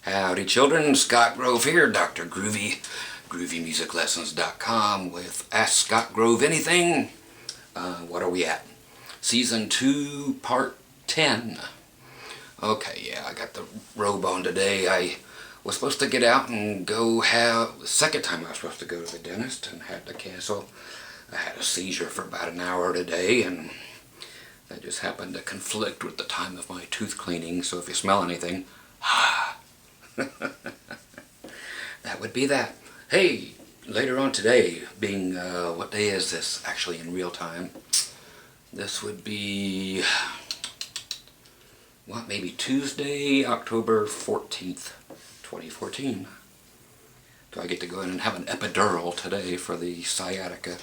Howdy children, Scott Grove here, Dr. Groovy, GroovyMusicLessons.com with Ask Scott Grove Anything. What are we at? Season 2, Part 10. Okay, yeah, I got the robe on today. I was supposed to get out and go the second time I was supposed to go to the dentist and had to cancel. I had a seizure for about an hour today, and that just happened to conflict with the time of my tooth cleaning, so if you smell anything, that would be that. Hey, later on today, being, what day is this actually in real time? This would be, what, maybe Tuesday, October 14th, 2014. So I get to go in and have an epidural today for the sciatica.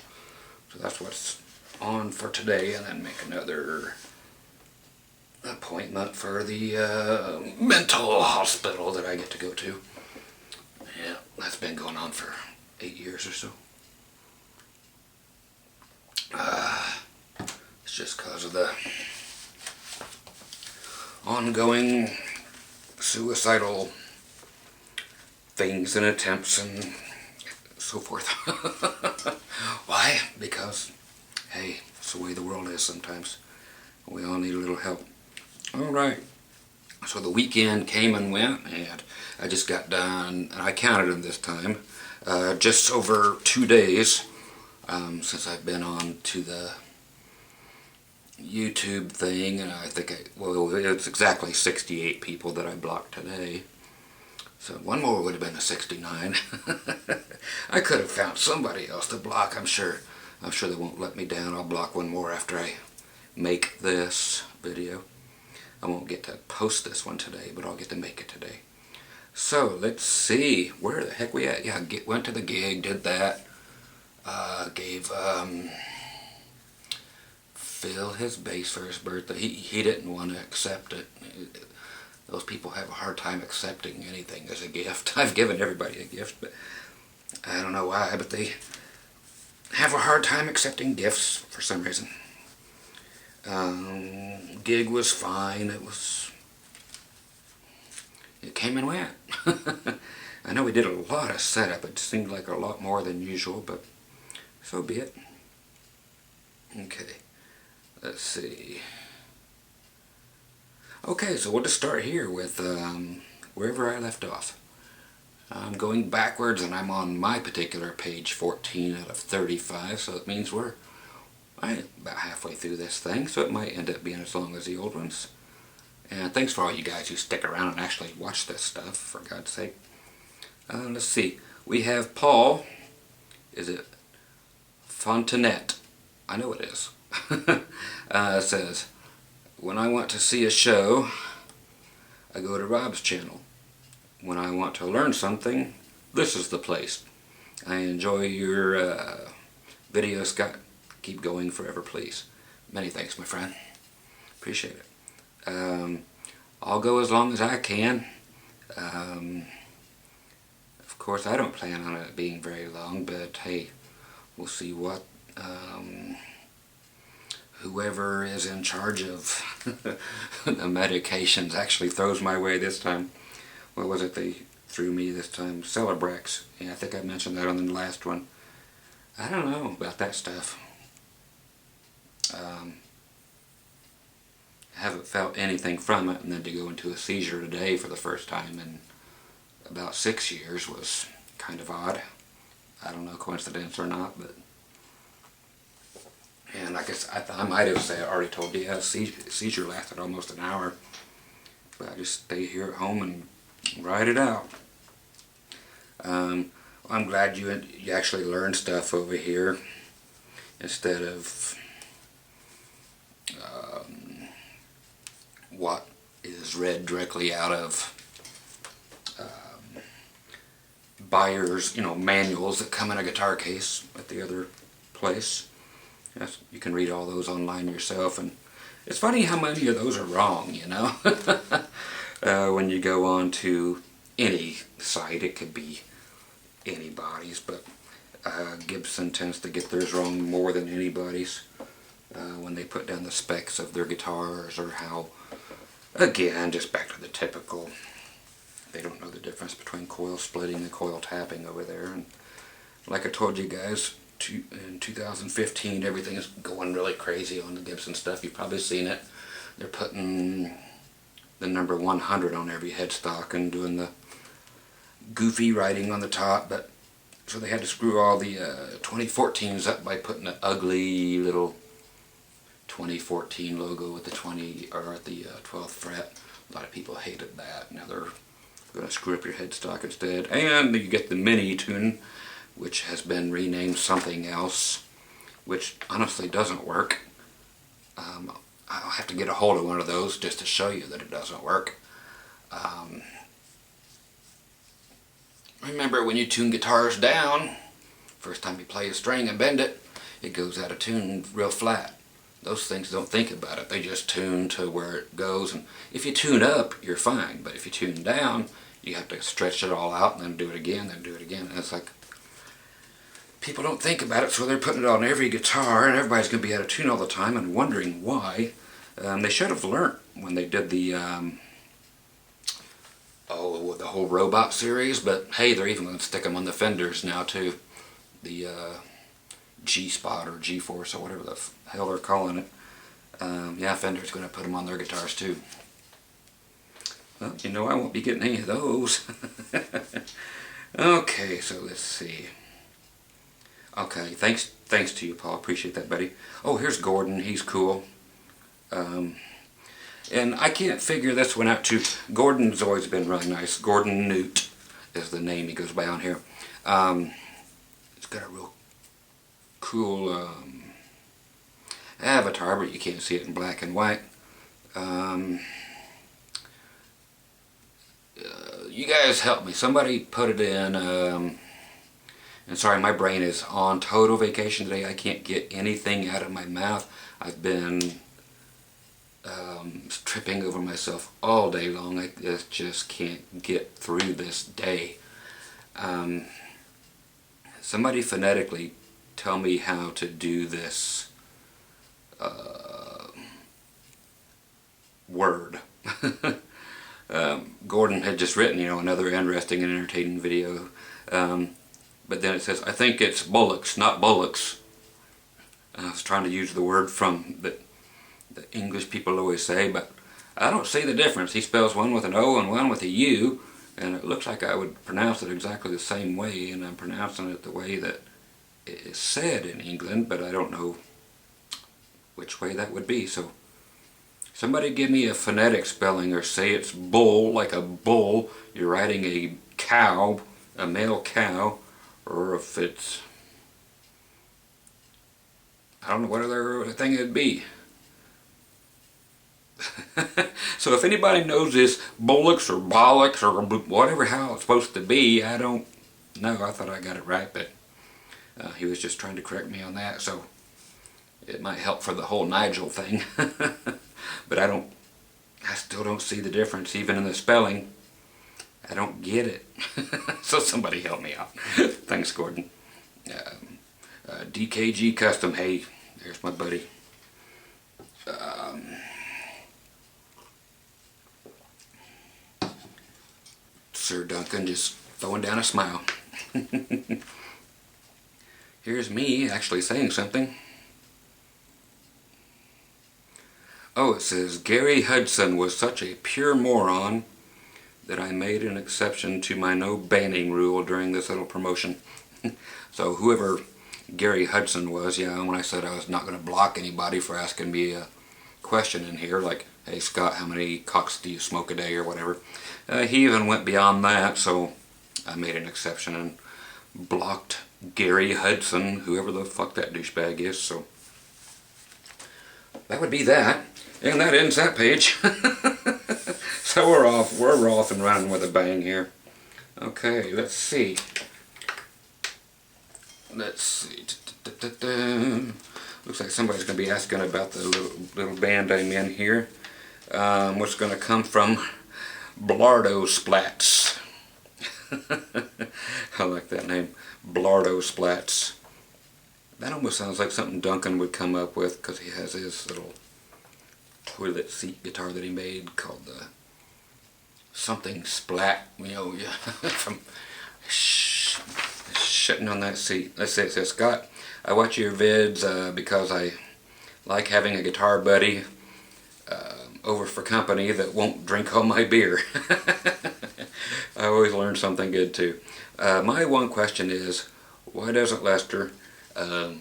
So that's what's on for today, and then make another appointment for the mental hospital that I get to go to. Yeah, that's been going on for 8 years or so. It's just because of the ongoing suicidal things and attempts and so forth. Why? Because, hey, it's the way the world is sometimes. We all need a little help. Alright, so the weekend came and went, and I just got done, and I counted them this time, just over 2 days since I've been on to the YouTube thing, and I think well, it's exactly 68 people that I blocked today. So one more would have been a 69. I could have found somebody else to block, I'm sure. I'm sure they won't let me down. I'll block one more after I make this video. I won't get to post this one today, but I'll get to make it today. So, let's see. Where the heck we at? Yeah, went to the gig, did that. Gave Phil his bass for his birthday. He didn't want to accept it. Those people have a hard time accepting anything as a gift. I've given everybody a gift, but I don't know why, but they have a hard time accepting gifts for some reason. Gig was fine. It came and went. I know we did a lot of setup. It seemed like a lot more than usual, but so be it. Okay, let's see. Okay, so we'll just start here with wherever I left off. I'm going backwards, and I'm on my particular page 14 out of 35, so it means we're about halfway through this thing, so it might end up being as long as the old ones. And thanks for all you guys who stick around and actually watch this stuff, for God's sake. Let's see. We have Paul. Is it Fontanet? I know it is. Says, when I want to see a show, I go to Rob's channel. When I want to learn something, this is the place. I enjoy your videos, Scott. Keep going forever, please. Many thanks, my friend. Appreciate it. I'll go as long as I can. Of course, I don't plan on it being very long, but hey, we'll see what whoever is in charge of the medications actually throws my way this time. What was it they threw me this time? Celebrex. Yeah, I think I mentioned that on the last one. I don't know about that stuff. Haven't felt anything from it, and then to go into a seizure today for the first time in about 6 years was kind of odd. I don't know, coincidence or not, but and I guess I might have already told you, yeah, seizure lasted almost an hour, but I just stay here at home and ride it out. I'm glad you actually learned stuff over here instead of what is read directly out of buyers, manuals that come in a guitar case at the other place. Yes, you can read all those online yourself, and it's funny how many of those are wrong, when you go on to any site. It could be anybody's, but Gibson tends to get theirs wrong more than anybody's when they put down the specs of their guitars, or how, again, just back to the typical, they don't know the between coil splitting and coil tapping over there. And like I told you guys, in 2015 everything is going really crazy on the Gibson stuff. You've probably seen it. They're putting the number 100 on every headstock and doing the goofy writing on the top, but so they had to screw all the 2014s up by putting an ugly little 2014 logo with the 20 or at the 12th fret. A lot of people hated that. Now they're going to screw up your headstock instead. And you get the mini tune, which has been renamed something else, which honestly doesn't work. I'll have to get a hold of one of those just to show you that it doesn't work. Remember, when you tune guitars down, first time you play a string and bend it, it goes out of tune real flat. Those things don't think about it. They just tune to where it goes. And if you tune up, you're fine. But if you tune down, you have to stretch it all out and then do it again, then do it again. And it's like, people don't think about it, so they're putting it on every guitar, and everybody's going to be out of tune all the time and wondering why. They should have learnt when they did the the whole robot series, but hey, they're even going to stick them on the Fenders now too. The G-Spot or G-Force or whatever the hell they're calling it. Yeah, Fender's going to put them on their guitars too. Well, you know I won't be getting any of those. Okay, so let's see. Okay, thanks to you, Paul. Appreciate that, buddy. Oh, here's Gordon. He's cool. And I can't figure this one out too. Gordon's always been really nice. Gordon Newt is the name he goes by on here. It's got a real cool avatar, but you can't see it in black and white. You guys help me. Somebody put it in. And sorry, my brain is on total vacation today. I can't get anything out of my mouth. I've been tripping over myself all day long. I just can't get through this day. Somebody phonetically tell me how to do this word. Gordon had just written, another interesting and entertaining video. But then it says, I think it's bullocks, not bullocks. I was trying to use the word from the English people always say, but I don't see the difference. He spells one with an O and one with a U, and it looks like I would pronounce it exactly the same way, and I'm pronouncing it the way that it is said in England, but I don't know which way that would be. So somebody give me a phonetic spelling, or say it's bull, like a bull, you're writing a cow, a male cow, or if it's, I don't know what other thing it'd be. So if anybody knows this bullocks or bollocks or whatever how it's supposed to be, I don't know. I thought I got it right, but he was just trying to correct me on that, so it might help for the whole Nigel thing. But I still don't see the difference, even in the spelling. I don't get it. So somebody help me out. Thanks, Gordon. DKG Custom. Hey, there's my buddy. Sir Duncan just throwing down a smile. Here's me actually saying something. Oh, it says, Gary Hudson was such a pure moron that I made an exception to my no banning rule during this little promotion. So whoever Gary Hudson was, yeah, when I said I was not going to block anybody for asking me a question in here, like, hey Scott, how many cocks do you smoke a day or whatever, he even went beyond that, so I made an exception and blocked Gary Hudson, whoever the fuck that douchebag is. So that would be that, and that ends that page. So we're off and running with a bang here. Okay, let's see. Looks like somebody's going to be asking about the little band I'm in here. What's going to come from Blardo Splats. I like that name, Blardo Splats. That almost sounds like something Duncan would come up with, because he has his little toilet seat guitar that he made called the something splat, from shitting on that seat. Let's see, it says, Scott, I watch your vids because I like having a guitar buddy over for company that won't drink all my beer. I always learn something good too. My one question is, why doesn't Lester, the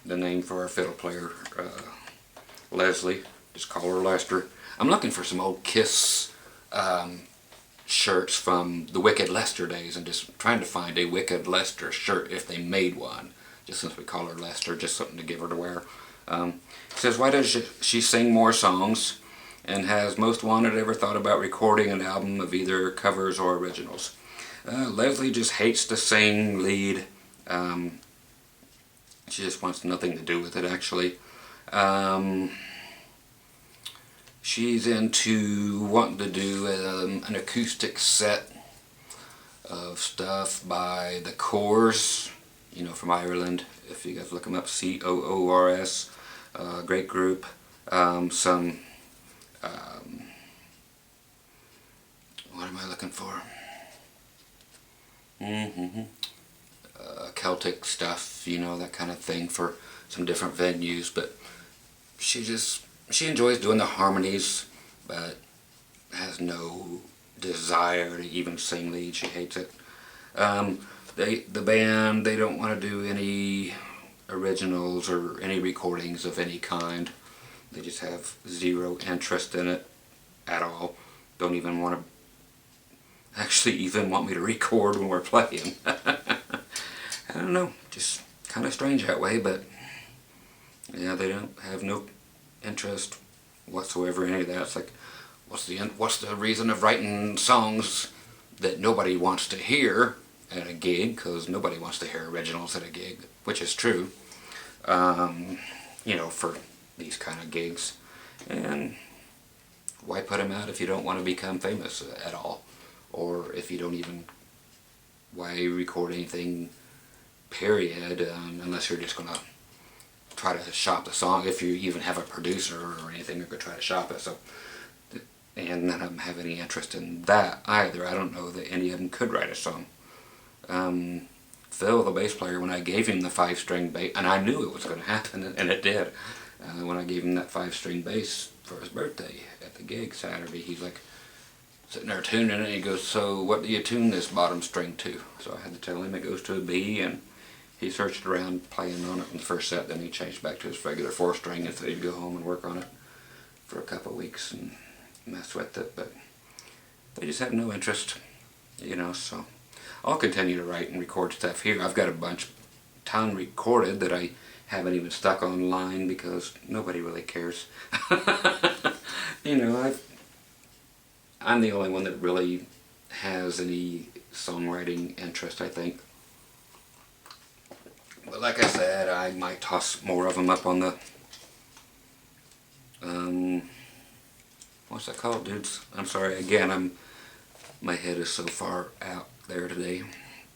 name for our fiddle player, Leslie, just call her Lester. I'm looking for some old Kiss shirts from the Wicked Lester days and just trying to find a Wicked Lester shirt if they made one. Just since we call her Lester, just something to give her to wear. It says, why does she sing more songs? And has Most Wanted ever thought about recording an album of either covers or originals? Leslie just hates to sing lead. She just wants nothing to do with it, actually. She's into wanting to do an acoustic set of stuff by the Coors, from Ireland. If you guys look them up, C-O-O-R-S, great group. What am I looking for? Celtic stuff, that kind of thing for some different venues, but she enjoys doing the harmonies, but has no desire to even sing lead. She hates it. The band, they don't want to do any originals or any recordings of any kind. They just have zero interest in it at all. Don't even want to actually even want me to record when we're playing. I don't know, just kind of strange that way, but yeah, they don't have no interest whatsoever in any of that. It's like, what's the reason of writing songs that nobody wants to hear at a gig? Because nobody wants to hear originals at a gig, which is true. For these kind of gigs. And why put them out if you don't want to become famous at all? Or if you don't even, why record anything, period, unless you're just going to try to shop the song, if you even have a producer or anything, you're going to try to shop it. So, and none of them have any interest in that either. I don't know that any of them could write a song. Phil, the bass player, when I gave him the 5-string bass, and I knew it was going to happen, and it did. When I gave him that 5-string bass for his birthday at the gig Saturday, he's like sitting there tuning it, and he goes, so what do you tune this bottom string to? So I had to tell him it goes to a B, and he searched around playing on it in the first set, then he changed back to his regular 4-string and said he'd go home and work on it for a couple of weeks and mess with it, but they just have no interest, so I'll continue to write and record stuff here. I've got a ton recorded that I haven't even stuck online because nobody really cares. I'm the only one that really has any songwriting interest, I think. But like I said, I might toss more of them up on the, what's that called, dudes? I'm sorry, again, my head is so far out there today.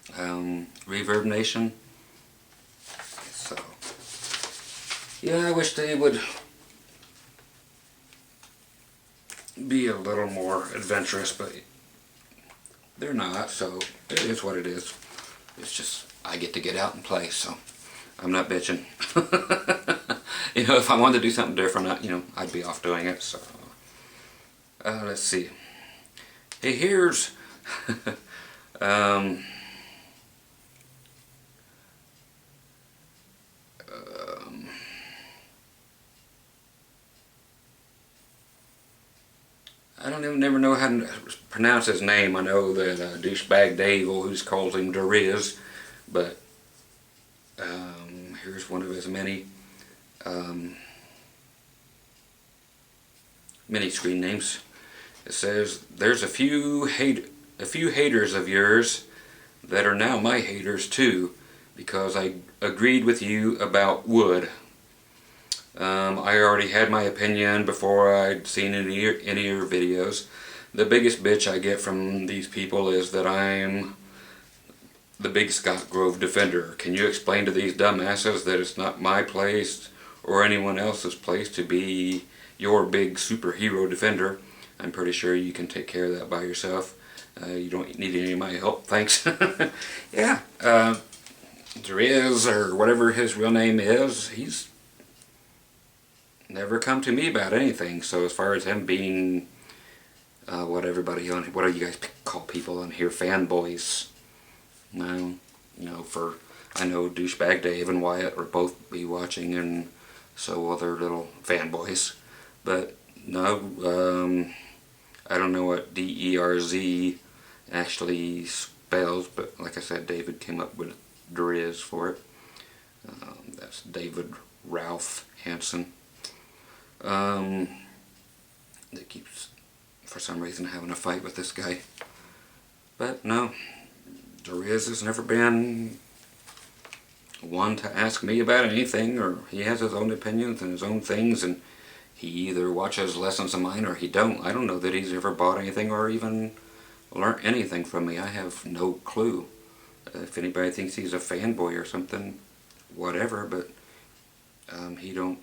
Reverb Nation. So, yeah, I wish they would be a little more adventurous, but they're not, so it is what it is. It's just, I get to get out and play, so I'm not bitching. If I wanted to do something different, I'd be off doing it, so. Let's see. Hey, here's, I don't even never know how to pronounce his name. I know that douchebag Dave always calls him Deriz, but here's one of his many screen names. It says, "There's a few haters of yours that are now my haters too, because I agreed with you about wood. I already had my opinion before I'd seen any of your videos. The biggest bitch I get from these people is that I'm the big Scott Grove defender. Can you explain to these dumbasses that it's not my place or anyone else's place to be your big superhero defender? I'm pretty sure you can take care of that by yourself. You don't need any of my help, thanks. Yeah, Driz, or whatever his real name is, he's never come to me about anything. So as far as him being what do you guys call people on here, fanboys? No, I know douchebag Dave and Wyatt will both be watching, and so other little fanboys. But no, I don't know what DERZ actually spells, but like I said, David came up with Driz for it. That's David Ralph Hansen. That keeps, for some reason, having a fight with this guy. But no, Driz has never been one to ask me about anything, or he has his own opinions and his own things, and he either watches lessons of mine or he don't. I don't know that he's ever bought anything or even learned anything from me. I have no clue. If anybody thinks he's a fanboy or something, whatever, but he don't.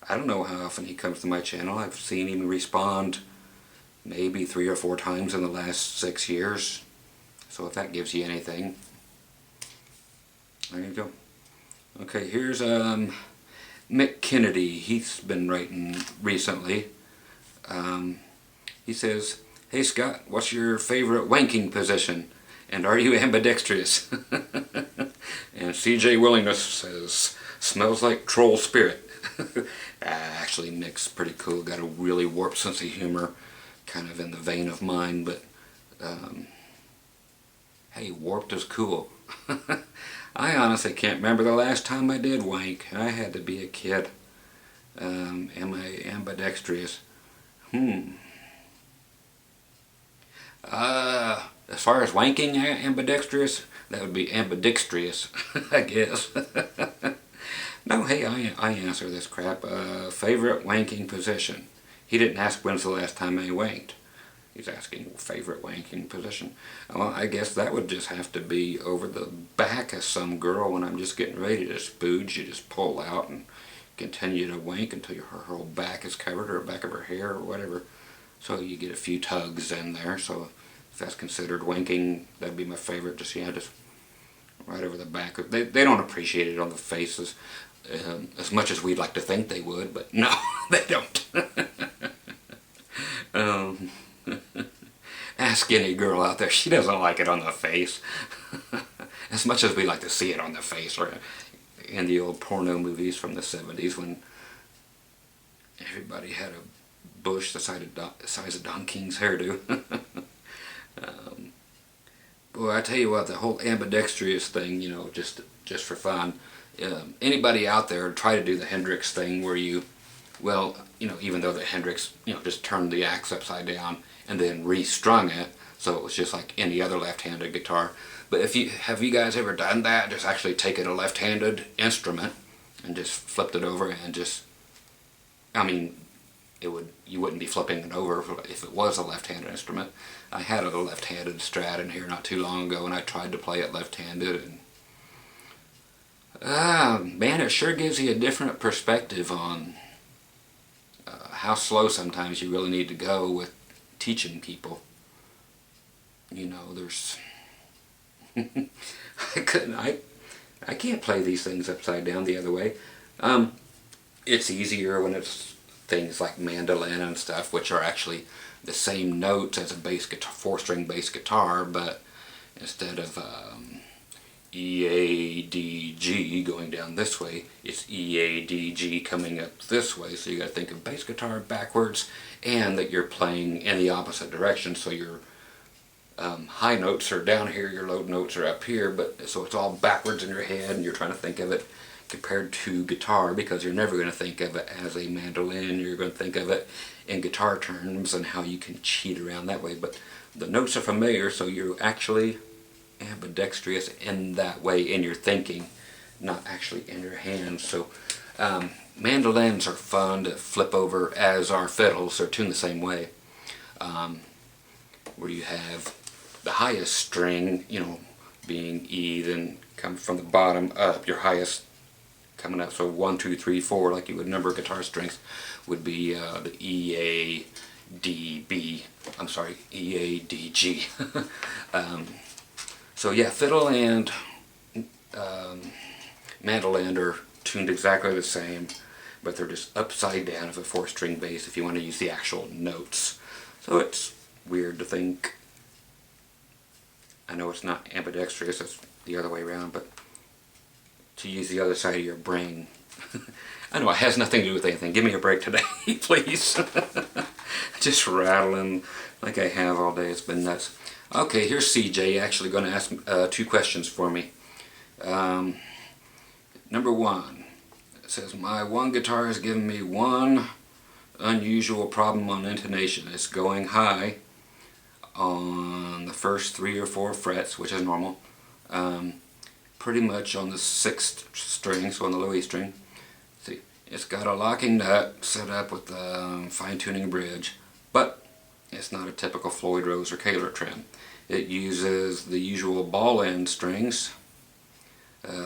I don't know how often he comes to my channel. I've seen him respond maybe 3 or 4 times in the last 6 years. So if that gives you anything, there you go. Okay, here's Mick Kennedy. He's been writing recently. He says, "Hey Scott, what's your favorite wanking position? And are you ambidextrous?" And CJ Willingness says, "Smells like troll spirit." Actually, Mick's pretty cool. Got a really warped sense of humor, kind of in the vein of mine, but hey, warped is cool. I honestly can't remember the last time I did wank. I had to be a kid. Am I ambidextrous? As far as wanking ambidextrous, that would be ambidextrous, I guess. No, hey, I answer this crap. Favorite wanking position. He didn't ask when's the last time I wanked. He's asking favorite wanking position. Well, I guess that would just have to be over the back of some girl when I'm just getting ready to spooge. You just pull out and continue to wank until her whole back is covered, or the back of her hair, or whatever. So you get a few tugs in there. So if that's considered wanking, that'd be my favorite. Just right over the back. They don't appreciate it on the faces as much as we'd like to think they would, but no, they don't. Ask any girl out there, she doesn't like it on the face. As much as we like to see it on the face, or in the old porno movies from the 70s when everybody had a bush the size of Don King's hairdo. Boy, I tell you what, the whole ambidextrous thing, just for fun, anybody out there try to do the Hendrix thing where even though the Hendrix, just turned the axe upside down and then restrung it, so it was just like any other left-handed guitar. But have you guys ever done that? Just actually taken a left-handed instrument and just flipped it over and you wouldn't be flipping it over if it was a left-handed instrument. I had a left-handed Strat in here not too long ago, and I tried to play it left-handed, and man, it sure gives you a different perspective on how slow sometimes you really need to go with teaching people. There's I can't play these things upside down the other way. It's easier when it's things like mandolin and stuff, which are actually the same notes as a bass guitar, 4-string bass guitar, but instead of E, A, D, G going down this way, it's E, A, D, G coming up this way. So you got to think of bass guitar backwards, and that you're playing in the opposite direction. So your high notes are down here, your low notes are up here, so it's all backwards in your head, and you're trying to think of it compared to guitar, because you're never going to think of it as a mandolin. You're going to think of it in guitar terms and how you can cheat around that way. But the notes are familiar, so you're actually ambidextrous in that way in your thinking, not actually in your hands. So mandolins are fun to flip over, as are fiddles. They're tuned the same way, where you have the highest string, being E, then come from the bottom up. Your highest coming up. So 1, 2, 3, 4, like you would number guitar strings, would be the E, A, D, B. I'm sorry, E, A, D, G. So yeah, fiddle and mandolin are tuned exactly the same, but they're just upside down of a 4-string bass if you want to use the actual notes. So it's weird to think. I know it's not ambidextrous, it's the other way around, but to use the other side of your brain. I know it has nothing to do with anything. Give me a break today, please. Just rattling like I have all day. It's been nuts. Okay, here's CJ actually going to ask 2 questions for me. Number 1, it says, my one guitar has given me one unusual problem on intonation. It's going high on the first 3 or 4 frets, which is normal. Pretty much on the 6th string, so on the low E string. See, it's got a locking nut set up with the fine-tuning bridge, but it's not a typical Floyd Rose or Kaler trim. It uses the usual ball end strings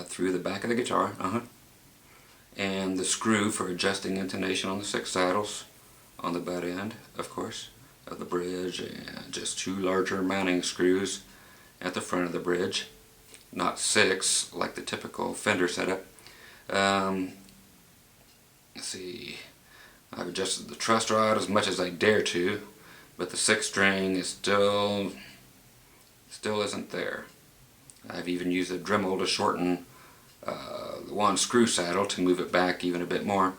through the back of the guitar, and the screw for adjusting intonation on the 6 saddles on the butt end, of course, of the bridge, and just 2 larger mounting screws at the front of the bridge, not 6 like the typical Fender setup. Let's see, I've adjusted the truss rod as much as I dare to, but the 6th string is still isn't there. I've even used a Dremel to shorten the 1 screw saddle to move it back even a bit more.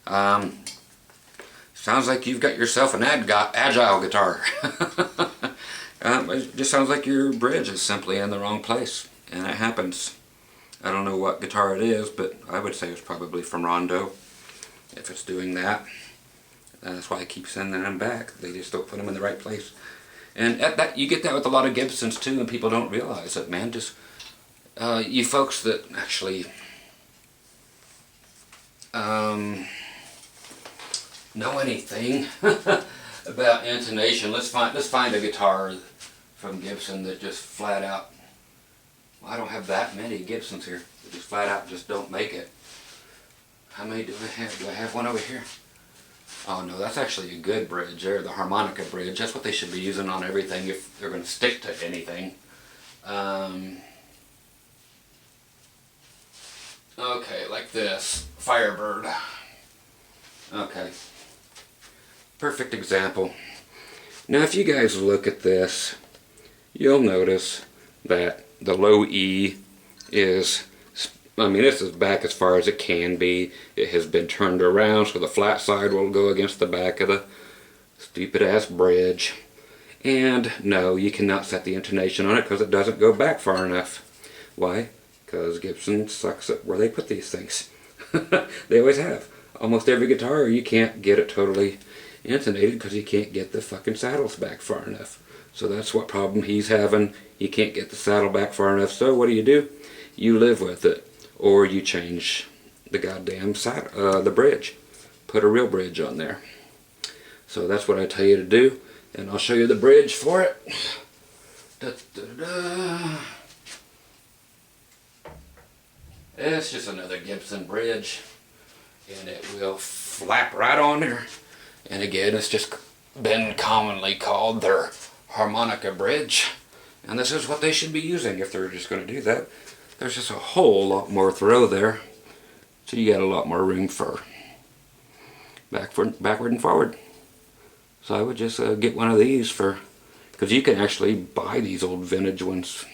Sounds like you've got yourself an agile guitar. It just sounds like your bridge is simply in the wrong place, and it happens. I don't know what guitar it is, but I would say it's probably from Rondo if it's doing that. That's why I keep sending them back. They just don't put them in the right place. And at that, you get that with a lot of Gibsons too, and people don't realize it, man. Just you folks that actually know anything about intonation, let's find a guitar from Gibson that just flat out. Well, I don't have that many Gibsons here. That just flat out just don't make it. How many do I have? Do I have one over here? Oh no, that's actually a good bridge there, the harmonica bridge. That's what they should be using on everything if they're going to stick to anything. Okay, like this, Firebird. Okay, perfect example. Now if you guys look at this, you'll notice that the low E is, I mean, this is back as far as it can be. It has been turned around so the flat side will go against the back of the stupid ass bridge. And no, you cannot set the intonation on it because it doesn't go back far enough. Why? Because Gibson sucks at where they put these things. They always have. Almost every guitar you can't get it totally intonated because you can't get the fucking saddles back far enough. So that's what problem he's having. You can't get the saddle back far enough. So what do? You live with it. Or you change the goddamn the bridge. Put a real bridge on there. So that's what I tell you to do. And I'll show you the bridge for it. Da, da, da. It's just another Gibson bridge. And it will flap right on there. And again, it's just been commonly called their harmonica bridge. And this is what they should be using if they're just going to do that. There's just a whole lot more throw there, so you got a lot more room for backward and forward. So I would just get one of these because you can actually buy these old vintage ones,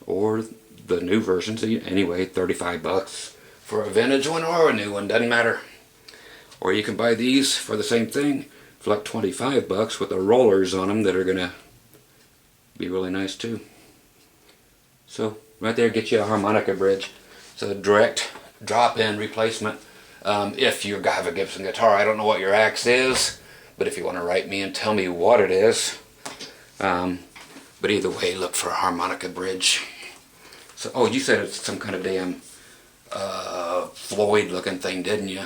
or the new versions anyway, $35 for a vintage one or a new one, doesn't matter. Or you can buy these for the same thing for like $25 with the rollers on them that are gonna be really nice too. So right there, get you a harmonica bridge. It's a direct drop-in replacement. If you have a Gibson guitar, I don't know what your axe is, but if you want to write me and tell me what it is. But either way, look for a harmonica bridge. So, oh, you said it's some kind of damn Floyd-looking thing, didn't you?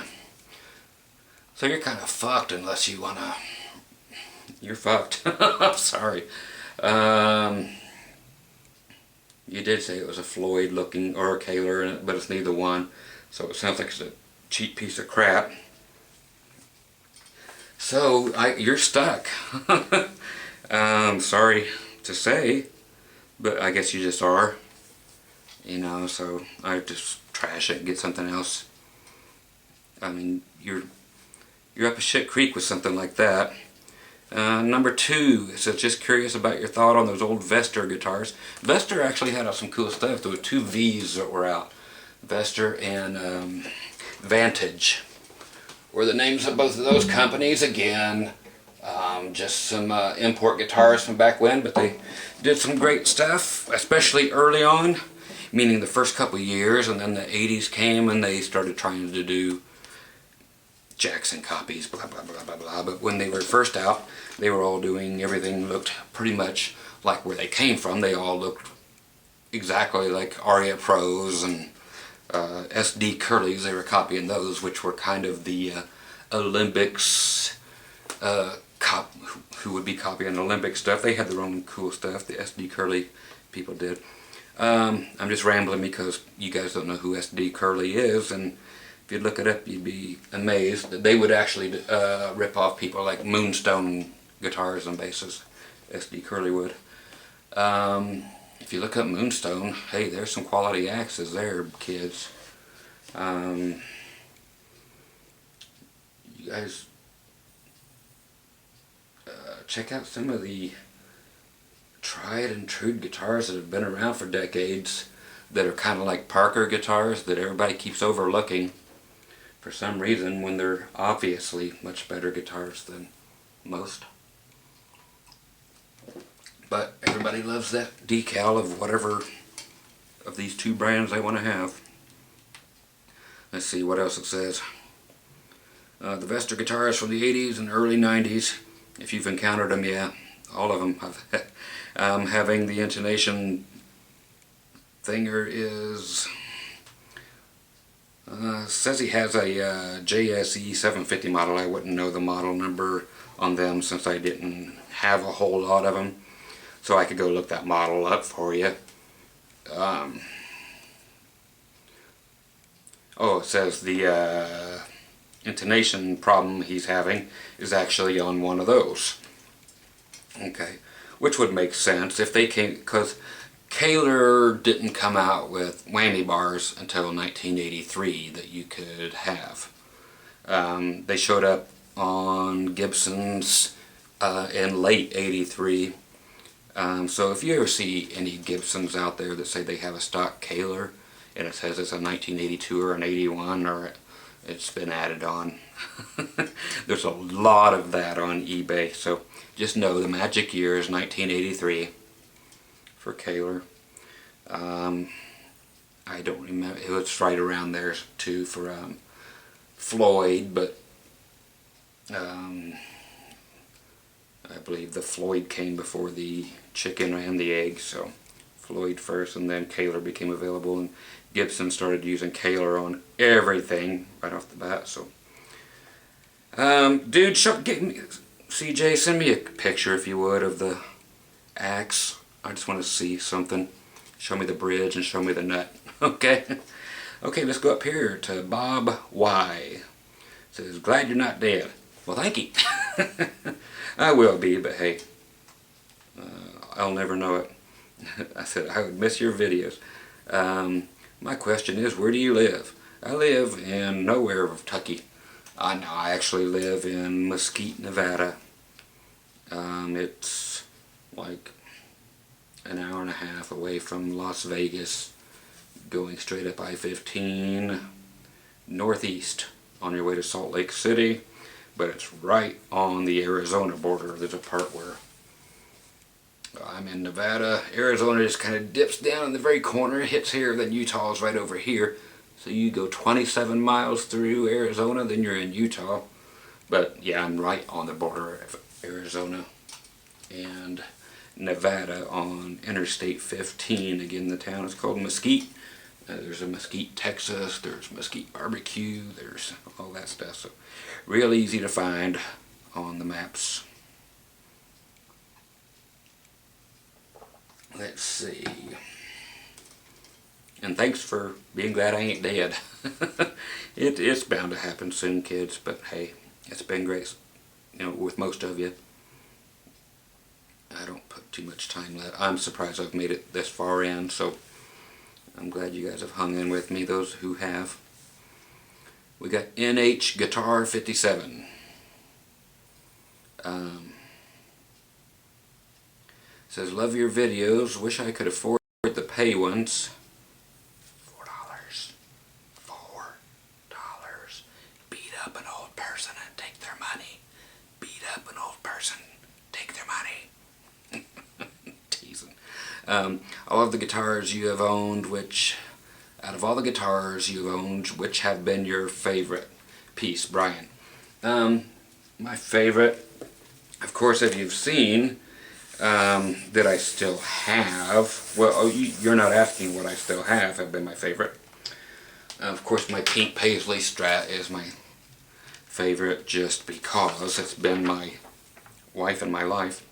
So you're kind of fucked unless you want to... You're fucked. I'm sorry. You did say it was a Floyd looking or a Kaler, but it's neither one. So it sounds like it's a cheap piece of crap. So you're stuck. Sorry to say, but I guess you just are. You know, so I just trash it and get something else. I mean, you're up a shit creek with something like that. Number 2, so just curious about your thought on those old Vester guitars. Vester actually had some cool stuff. There were 2 V's that were out. Vester and Vantage were the names of both of those companies. Again, just some import guitars from back when, but they did some great stuff, especially early on, meaning the first couple years, and then the 80s came and they started trying to do Jackson copies, blah blah blah blah blah. But when they were first out, they were all doing, everything looked pretty much like where they came from. They all looked exactly like Aria Pros and SD Curlies. They were copying those, which were kind of the Olympics who would be copying Olympic stuff. They had their own cool stuff. The SD Curly people did. I'm just rambling because you guys don't know who SD Curly is, and if you look it up, you'd be amazed that they would actually rip off people like Moonstone guitars and basses. SD Curly would. If you look up Moonstone, hey, there's some quality axes there, kids. You guys check out some of the tried and true guitars that have been around for decades that are kind of like Parker guitars that everybody keeps overlooking for some reason when they're obviously much better guitars than most. But everybody loves that decal of whatever of these 2 brands they want to have. Let's see what else it says. The Vester guitars from the 80s and early 90s, if you've encountered them, yeah, all of them. Having the intonation thinger is... says he has a JSE 750 model. I wouldn't know the model number on them since I didn't have a whole lot of them. So I could go look that model up for you. Oh, it says the intonation problem he's having is actually on one of those. Okay, which would make sense if they came, because Kahler didn't come out with whammy bars until 1983 that you could have. They showed up on Gibsons in late 83. So if you ever see any Gibsons out there that say they have a stock Kahler and it says it's a 1982 or an 81 or it's been added on, there's a lot of that on eBay. So just know the magic year is 1983 for Kahler. I don't remember, it was right around there too for Floyd, but I believe the Floyd came before the chicken and the egg, so Floyd first and then Kahler became available, and Gibson started using Kahler on everything right off the bat. So dude, CJ, send me a picture if you would of the axe. I just want to see something. Show me the bridge and show me the nut. Okay? Okay, let's go up here to Bob Y. It says, glad you're not dead. Well, thank you. I will be, but hey, I'll never know it. I said I would miss your videos. My question is, where do you live? I live in nowhere, Kentucky. I actually live in Mesquite, Nevada. It's like an hour and a half away from Las Vegas, going straight up I-15 northeast on your way to Salt Lake City, but it's right on the Arizona border. There's a part where I'm in Nevada. Arizona just kind of dips down in the very corner, hits here, then Utah is right over here. So you go 27 miles through Arizona, then you're in Utah. But yeah, I'm right on the border of Arizona and Nevada on Interstate 15. Again, the town is called Mesquite. There's a Mesquite, Texas. There's Mesquite Barbecue. There's all that stuff. So real easy to find on the maps. Let's see. And thanks for being glad I ain't dead. It's bound to happen soon, kids, but hey, it's been great, with most of you. I don't put too much time left. I'm surprised I've made it this far in, so I'm glad you guys have hung in with me, those who have. We got NH Guitar 57. Says, love your videos. Wish I could afford the pay ones. $4. $4. Beat up an old person and take their money. Beat up an old person. Take their money. Teasing. All of the guitars you have owned, out of all the guitars you've owned, which have been your favorite piece, Brian? My favorite, of course, if you've seen, that I still have, well, you're not asking what I still have been my favorite. Of course, my pink Paisley Strat is my favorite just because it's been my wife and my life.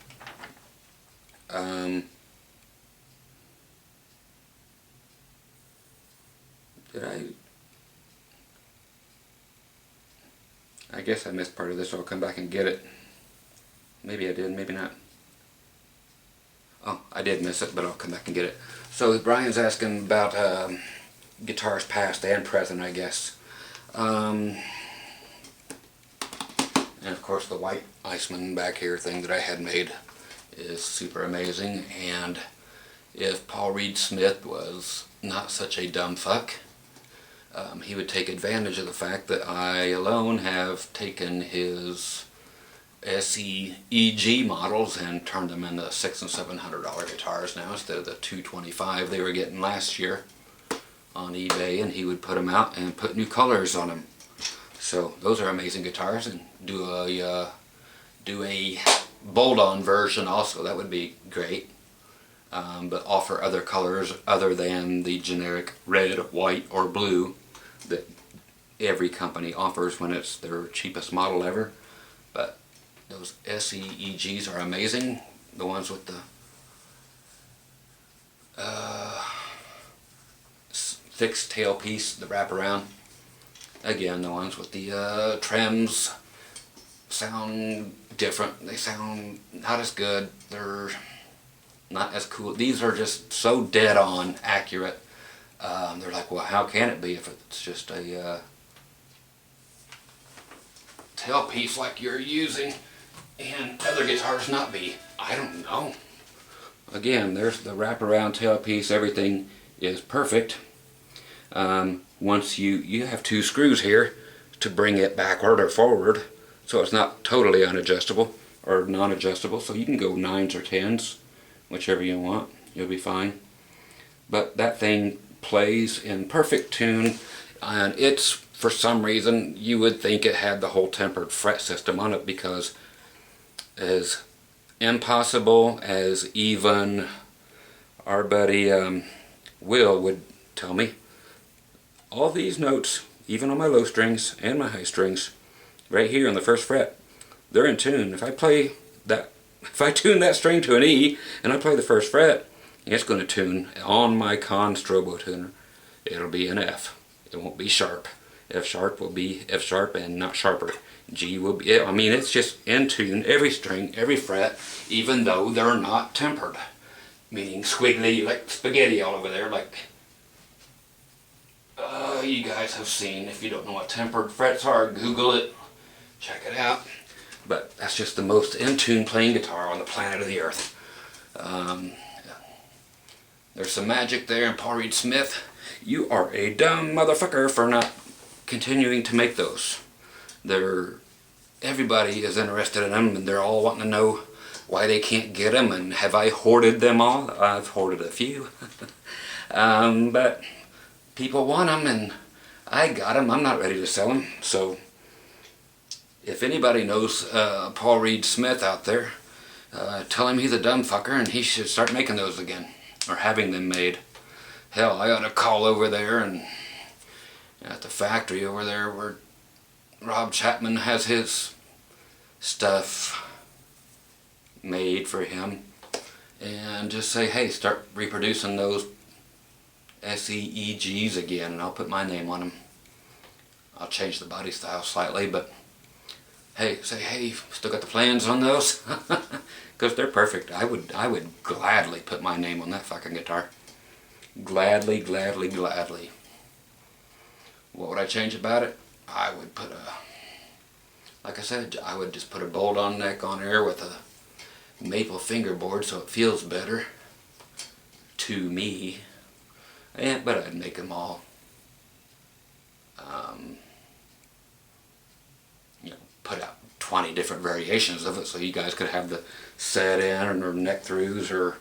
I guess I missed part of this, so I'll come back and get it. Maybe I did, maybe not. Oh, I did miss it, but I'll come back and get it. So Brian's asking about guitars past and present, I guess. And of course the white Iceman back here thing that I had made is super amazing. And if Paul Reed Smith was not such a dumb fuck, he would take advantage of the fact that I alone have taken his SEEG models and turned them into $600 and $700 guitars now instead of the $225 they were getting last year on eBay, and he would put them out and put new colors on them. So those are amazing guitars, and do a bolt-on version also. That would be great. But offer other colors other than the generic red, white, or blue that every company offers when it's their cheapest model ever. But those SEEGs are amazing. The ones with the fixed tailpiece, the wraparound. Again, the ones with the trims sound different. They sound not as good. They're not as cool. These are just so dead on accurate. They're like, well, how can it be if it's just a tailpiece like you're using and other guitars not be? I don't know. Again, there's the wraparound tailpiece. Everything is perfect. Once you have two screws here to bring it backward or forward, so it's not totally unadjustable or non-adjustable. So you can go 9s or 10s, whichever you want. You'll be fine. But that thing plays in perfect tune, and it's, for some reason, you would think it had the whole tempered fret system on it, because as impossible as even our buddy Will would tell me, all these notes, even on my low strings and my high strings, right here on the first fret, they're in tune. If I tune that string to an E and I play the first fret, it's going to tune on my Con Strobo tuner. It'll be an F. It won't be sharp. F sharp will be F sharp and not sharper. G will be, I mean, it's just in tune, every string, every fret, even though they're not tempered. Meaning squiggly, like spaghetti all over there, like you guys have seen. If you don't know what tempered frets are, Google it, check it out. But that's just the most in-tune playing guitar on the planet of the earth. There's some magic there, and Paul Reed Smith, you are a dumb motherfucker for not continuing to make those. Everybody is interested in them, and they're all wanting to know why they can't get them, and have I hoarded them all? I've hoarded a few. But people want them, and I got them. I'm not ready to sell them. So if anybody knows Paul Reed Smith out there, tell him he's a dumb fucker and he should start making those again, or having them made. Hell, I ought to call over there and at the factory over there where Rob Chapman has his stuff made for him, and just say, hey, start reproducing those SEEGs again, and I'll put my name on them. I'll change the body style slightly, but hey, say hey, still got the plans on those? Because they're perfect. I would gladly put my name on that fucking guitar. Gladly, gladly, gladly. What would I change about it? I would put like I said, I would just put a bolt-on neck on there with a maple fingerboard so it feels better to me. But I'd make them all, put out 20 different variations of it so you guys could have the set in or neck throughs or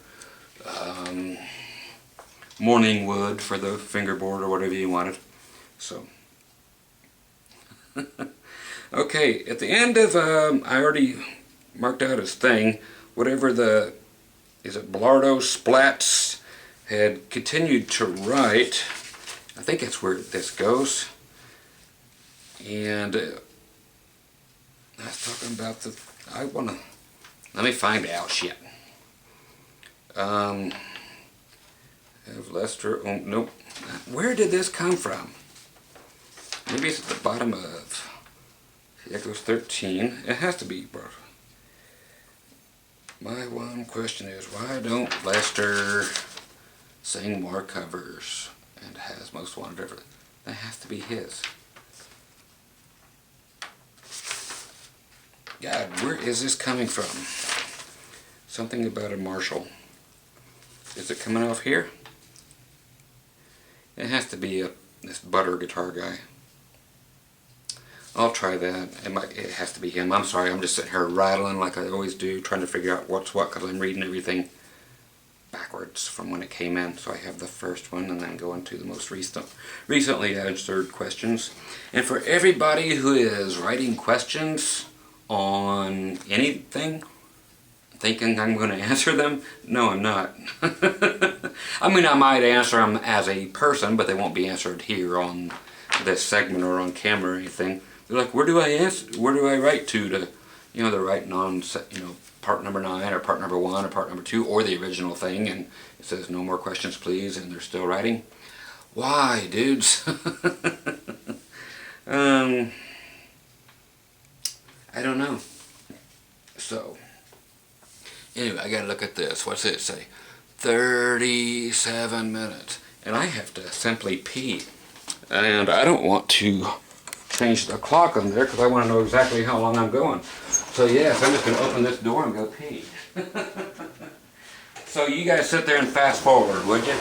morning wood for the fingerboard or whatever you wanted. So, okay, at the end of, I already marked out his thing, whatever is it Blardo Splats had continued to write. I think that's where this goes. And I was talking about let me find out shit. Have Lester, oh nope. Where did this come from? Maybe it's at the bottom of, that goes 13. It has to be, bro. My one question is, why don't Lester sing more covers and has most wanted ever? That has to be his. God, where is this coming from? Something about a Marshall. Is it coming off here? It has to be this butter guitar guy. I'll try that. It has to be him. I'm sorry, I'm just sitting here rattling like I always do, trying to figure out what's what, because I'm reading everything backwards from when it came in. So I have the first one and then go into the most recently answered questions. And for everybody who is writing questions on anything, thinking I'm going to answer them, no, I'm not. I mean, I might answer them as a person, but they won't be answered here on this segment or on camera or anything. They're like, where do I write to they're writing on, part number 9 or part number 1 or part number 2 or the original thing, and it says no more questions please, and they're still writing. Why, dudes? I don't know. So, anyway, I gotta look at this. What's it say? 37 minutes. And I have to simply pee. And I don't want to change the clock on there because I want to know exactly how long I'm going. So yes, I'm just going to open this door and go pee. So you guys sit there and fast forward, would you?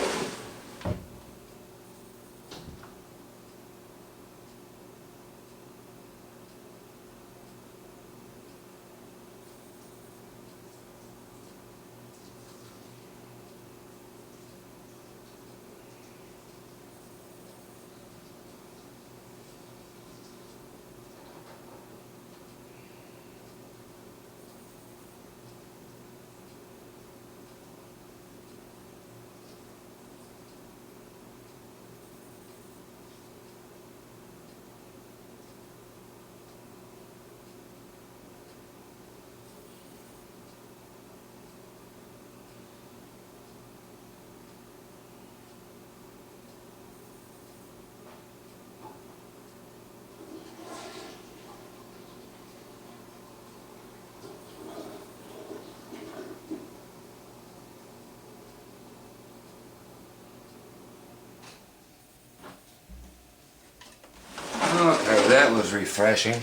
Okay, that was refreshing.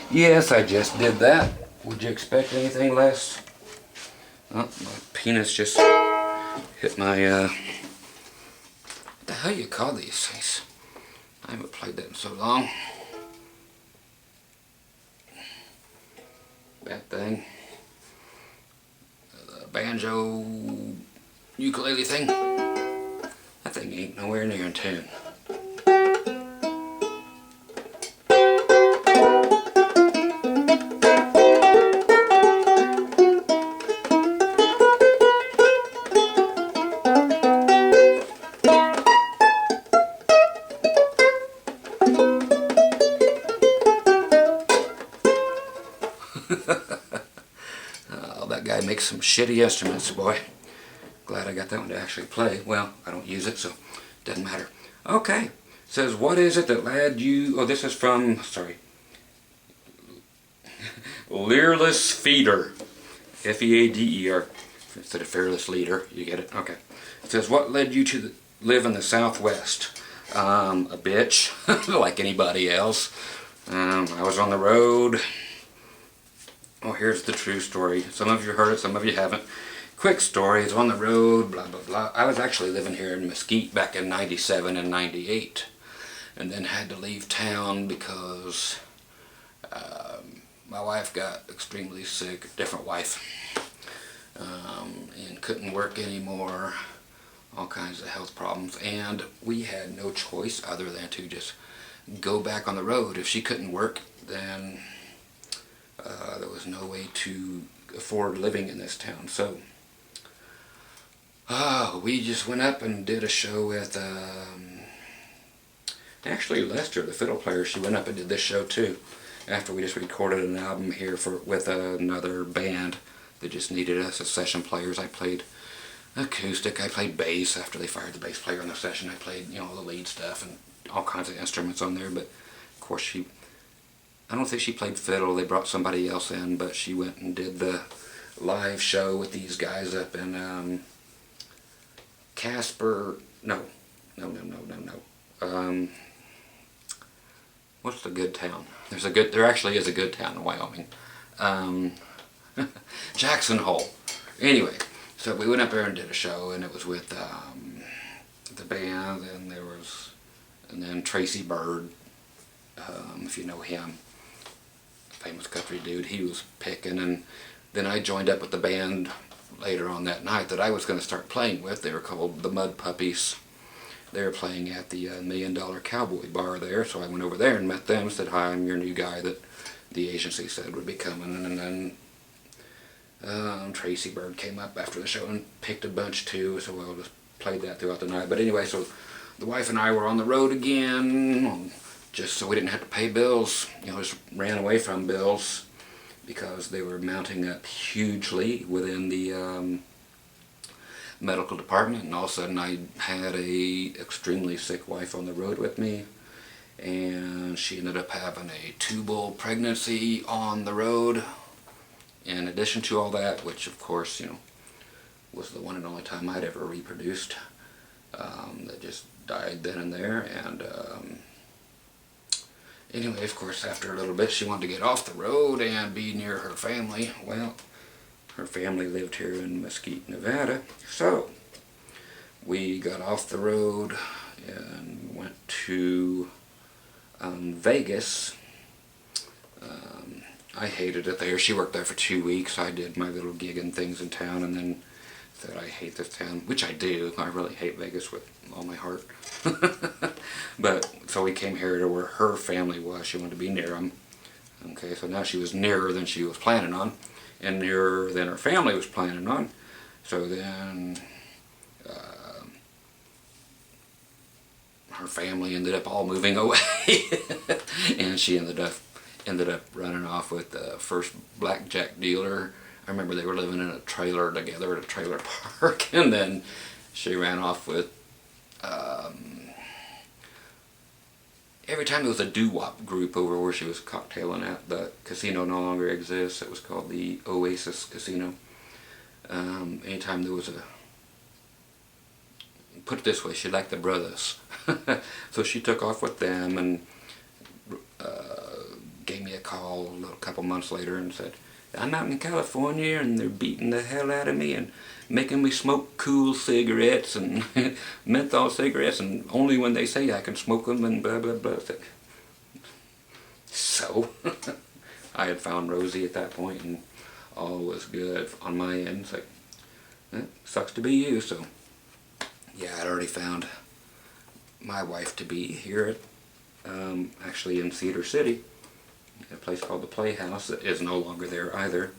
Yes, I just did that. Would you expect anything less? Oh, my penis just hit my, what the hell you call these things? I haven't played that in so long. That thing. The banjo ukulele thing. That thing ain't nowhere near in tune. Oh, that guy makes some shitty instruments, boy. Glad I got that one to actually play. Well, I don't use it, so it doesn't matter. Okay. It says, what is it that led you... Oh, this is from... Sorry. Learless Feeder. F-E-A-D-E-R. Instead of Fearless Leader. You get it? Okay. It says, what led you to live in the Southwest? A bitch. Like anybody else. I was on the road. Oh, here's the true story. Some of you heard it, some of you haven't. Quick story, it's on the road, blah, blah, blah. I was actually living here in Mesquite back in 97 and 98. And then had to leave town because my wife got extremely sick, different wife, and couldn't work anymore, all kinds of health problems. And we had no choice other than to just go back on the road. If she couldn't work, then there was no way to afford living in this town. So we just went up and did a show with actually Lester, the fiddle player. She went up and did this show too, after we just recorded an album here with another band that just needed us as session players. I played acoustic, I played bass. After they fired the bass player on the session, I played, you know, the lead stuff and all kinds of instruments on there. But of course I don't think she played fiddle. They brought somebody else in, but she went and did the live show with these guys up in Casper. No. What's the good town? There actually is a good town in Wyoming. Jackson Hole. Anyway, so we went up there and did a show, and it was with the band, and then Tracy Bird, if you know him, famous country dude. He was picking, and then I joined up with the band later on that night that I was going to start playing with. They were called the Mud Puppies. They were playing at the $1 Million Cowboy Bar there, so I went over there and met them and said, hi, I'm your new guy that the agency said would be coming. And then Tracy Bird came up after the show and picked a bunch too, so I just played that throughout the night. But anyway, so the wife and I were on the road again, just so we didn't have to pay bills. You know, just ran away from bills because they were mounting up hugely within the medical department, and all of a sudden I had a extremely sick wife on the road with me, and she ended up having a tubal pregnancy on the road in addition to all that, which of course, you know, was the one and only time I'd ever reproduced. That just died then and there. And anyway, of course, after a little bit she wanted to get off the road and be near her family. Well, her family lived here in Mesquite, Nevada, so we got off the road and went to Vegas. I hated it there. She worked there for 2 weeks. I did my little gig and things in town, and then said I hate this town, which I do. I really hate Vegas with all my heart. But so we came here to where her family was. She wanted to be near them. Okay, so now she was nearer than she was planning on, and nearer than her family was planning on. So then her family ended up all moving away, and she ended up running off with the first blackjack dealer. I remember they were living in a trailer together at a trailer park, and then she ran off with every time there was a doo-wop group over where she was cocktailing at. The casino no longer exists. It was called the Oasis Casino. Anytime there was put it this way, she liked the brothers. So she took off with them and gave me a call a couple months later and said, I'm out in California and they're beating the hell out of me and making me smoke cool cigarettes and menthol cigarettes, and only when they say I can smoke them and blah blah blah. So I had found Rosie at that point, and all was good on my end. It's like, sucks to be you. So yeah, I'd already found my wife to be here at actually in Cedar City, a place called the Playhouse that is no longer there either.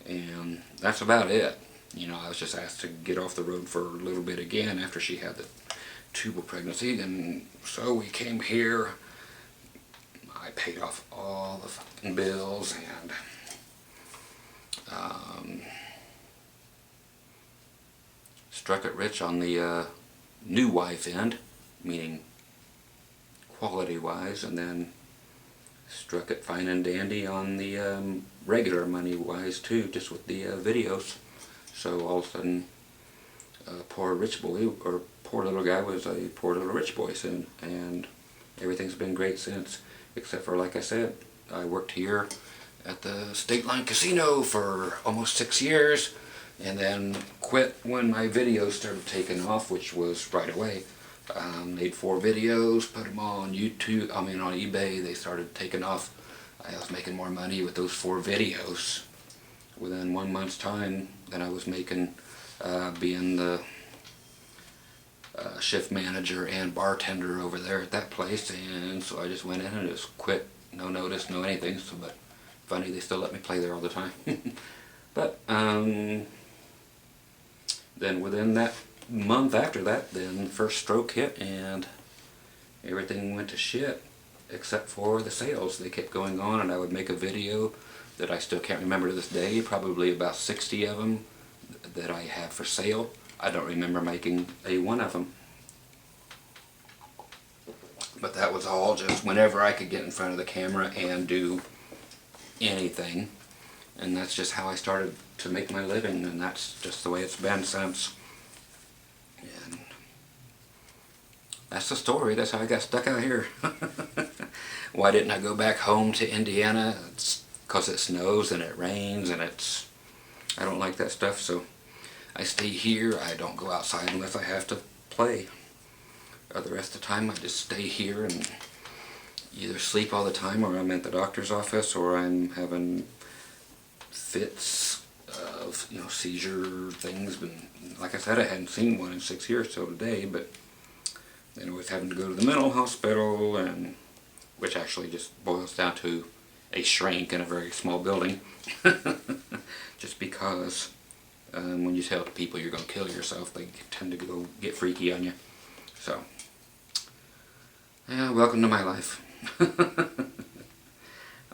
And that's about it. You know, I was just asked to get off the road for a little bit again after she had the tubal pregnancy, and so we came here. I paid off all the fucking bills, and struck it rich on the new wife end, meaning quality-wise, and then struck it fine and dandy on the regular money-wise too, just with the videos. So all of a sudden, poor rich boy, or poor little guy, was a poor little rich boy soon, and everything's been great since, except for, like I said, I worked here at the State Line Casino for almost 6 years, and then quit when my videos started taking off, which was right away. Made 4 videos, put them on YouTube, on eBay. They started taking off. I was making more money with those 4 videos within 1 month's time than I was making being the shift manager and bartender over there at that place. And so I just went in and just quit. No notice, no anything. So, but funny, they still let me play there all the time. But then within that month after that, then the first stroke hit and everything went to shit, except for the sales. They kept going on, and I would make a video that I still can't remember to this day, probably about 60 of them that I have for sale. I don't remember making a one of them. But that was all just whenever I could get in front of the camera and do anything. And that's just how I started to make my living, and that's just the way it's been since. And that's the story. That's how I got stuck out here. Why didn't I go back home to Indiana? It's because it snows and it rains, and I don't like that stuff, so I stay here. I don't go outside unless I have to play. The rest of the time I just stay here and either sleep all the time, or I'm at the doctor's office, or I'm having fits of, seizure things. But like I said, I hadn't seen one in 6 years till today, but then I was having to go to the mental hospital, and which actually just boils down to a shrink in a very small building. Just because when you tell people you're going to kill yourself, they tend to go get freaky on you. So, yeah, welcome to my life.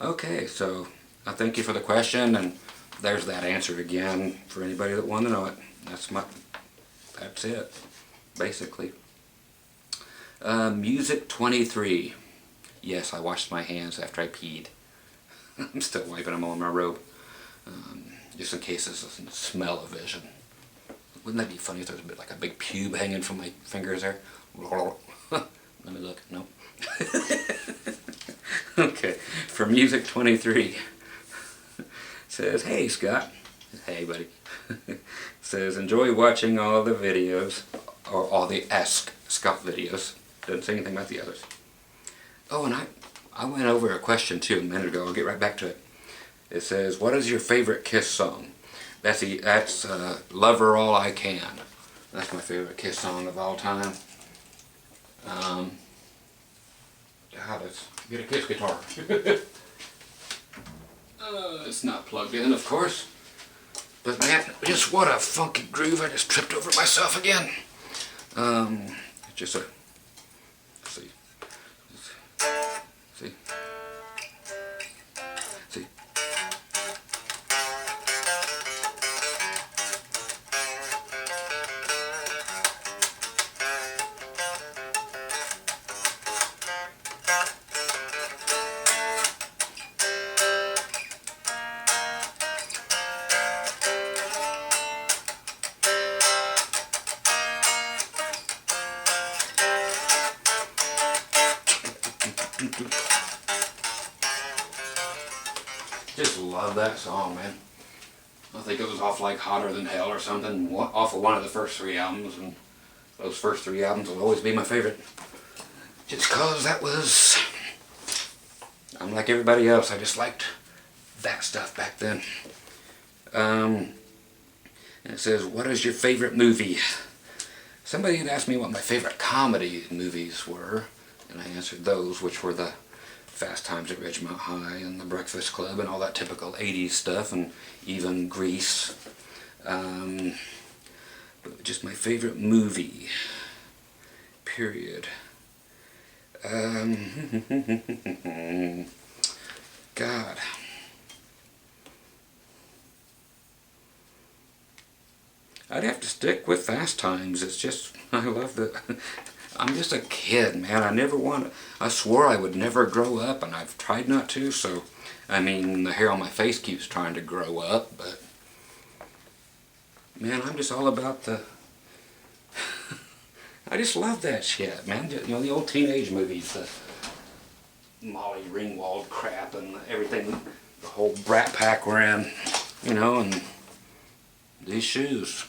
Okay, so I thank you for the question, and there's that answer again for anybody that wanted to know it. That's it, basically. Music 23. Yes, I washed my hands after I peed. I'm still wiping them on my robe, just in case this doesn't smell of vision. Wouldn't that be funny if there was like a big pube hanging from my fingers there? Let me look. No. Okay, for Music 23. Says, hey Scott. Hey buddy. Says, enjoy watching all the videos, or all the Ask Scott videos. Doesn't say anything about the others. Oh, and I went over a question too a minute ago. I'll get right back to it. It says, what is your favorite Kiss song? That's Love Her All I Can. That's my favorite Kiss song of all time. Let's get a Kiss guitar. It's not plugged in, of course. But man, just what a funky groove. I just tripped over myself again. Just a... See. See. See. Just love that song, man. I think it was off like Hotter Than Hell or something, off of one of the first 3 albums, and those first 3 albums will always be my favorite. Just cause that was... I'm like everybody else, I just liked that stuff back then. And it says, what is your favorite movie? Somebody had asked me what my favorite comedy movies were, and I answered those, which were the Fast Times at Ridgemont High and The Breakfast Club and all that typical 80s stuff, and even Grease. But just my favorite movie, period. God. I'd have to stick with fast times. It's just, I love the, I'm just a kid, man. I swore I would never grow up, and I've tried not to, so, I mean, the hair on my face keeps trying to grow up, but, man, I'm just all about the, I just love that shit, man. You know, the old teenage movies, the Molly Ringwald crap and everything, the whole Brat Pack we're in, you know, and these shoes.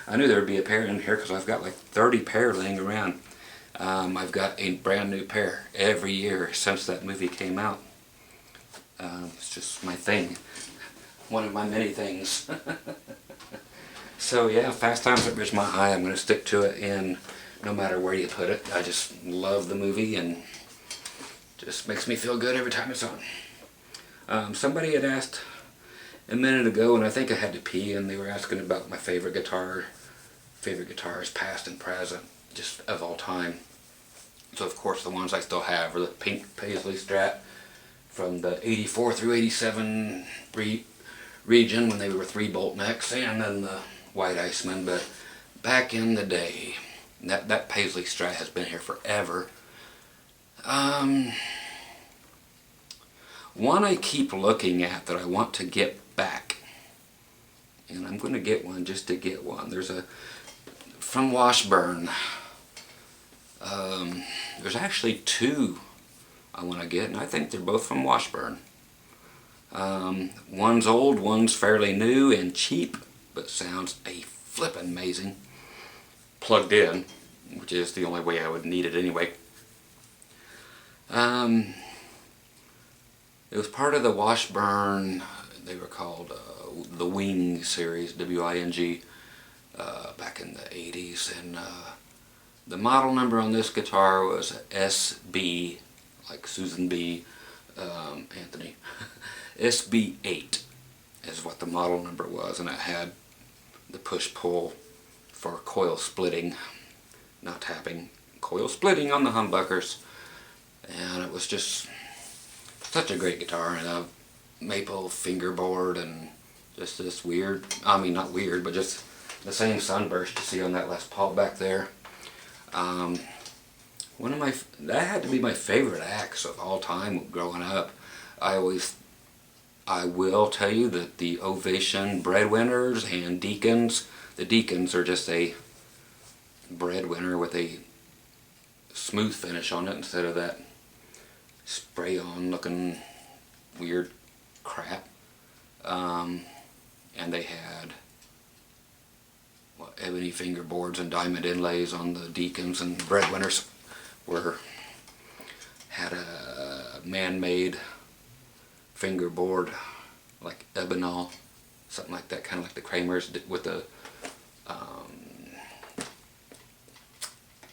I knew there would be a pair in here because I've got like 30 pair laying around. I've got a brand new pair every year since that movie came out. It's just my thing. One of my many things. So yeah, Fast Times at Ridgemont High, I'm going to stick to it, and no matter where you put it, I just love the movie and just makes me feel good every time it's on. Somebody had asked a minute ago, and I think I had to pee, and they were asking about my favorite guitars, past and present, just of all time. So of course the ones I still have are the pink Paisley Strat from the 84 through 87 region when they were 3-bolt necks, and then the White Iceman. But back in the day, that Paisley Strat has been here forever. One I keep looking at that I want to get back, and I'm going to get one just to get one. There's a from Washburn. There's actually two I want to get, and I think they're both from Washburn. One's old, one's fairly new and cheap, but sounds a flippin' amazing. Plugged in, which is the only way I would need it anyway. It was part of the Washburn, they were called the Wing series, W-I-N-G, back in the 80s, and the model number on this guitar was SB, like Susan B. Anthony. SB8 is what the model number was, and it had the push-pull for coil splitting, not tapping, coil splitting on the humbuckers, and it was just such a great guitar, and a maple fingerboard, and just this weird, I mean not weird, but just the same sunburst you see on that Les Paul back there. That had to be my favorite axe of all time growing up. I will tell you that the Ovation Breadwinners and Deacons, the Deacons are just a breadwinner with a smooth finish on it instead of that spray-on looking weird crap. And they had ebony fingerboards and diamond inlays on the Deacons, and the Breadwinners had a man-made fingerboard like ebonol, something like that, kind of like the Kramers with the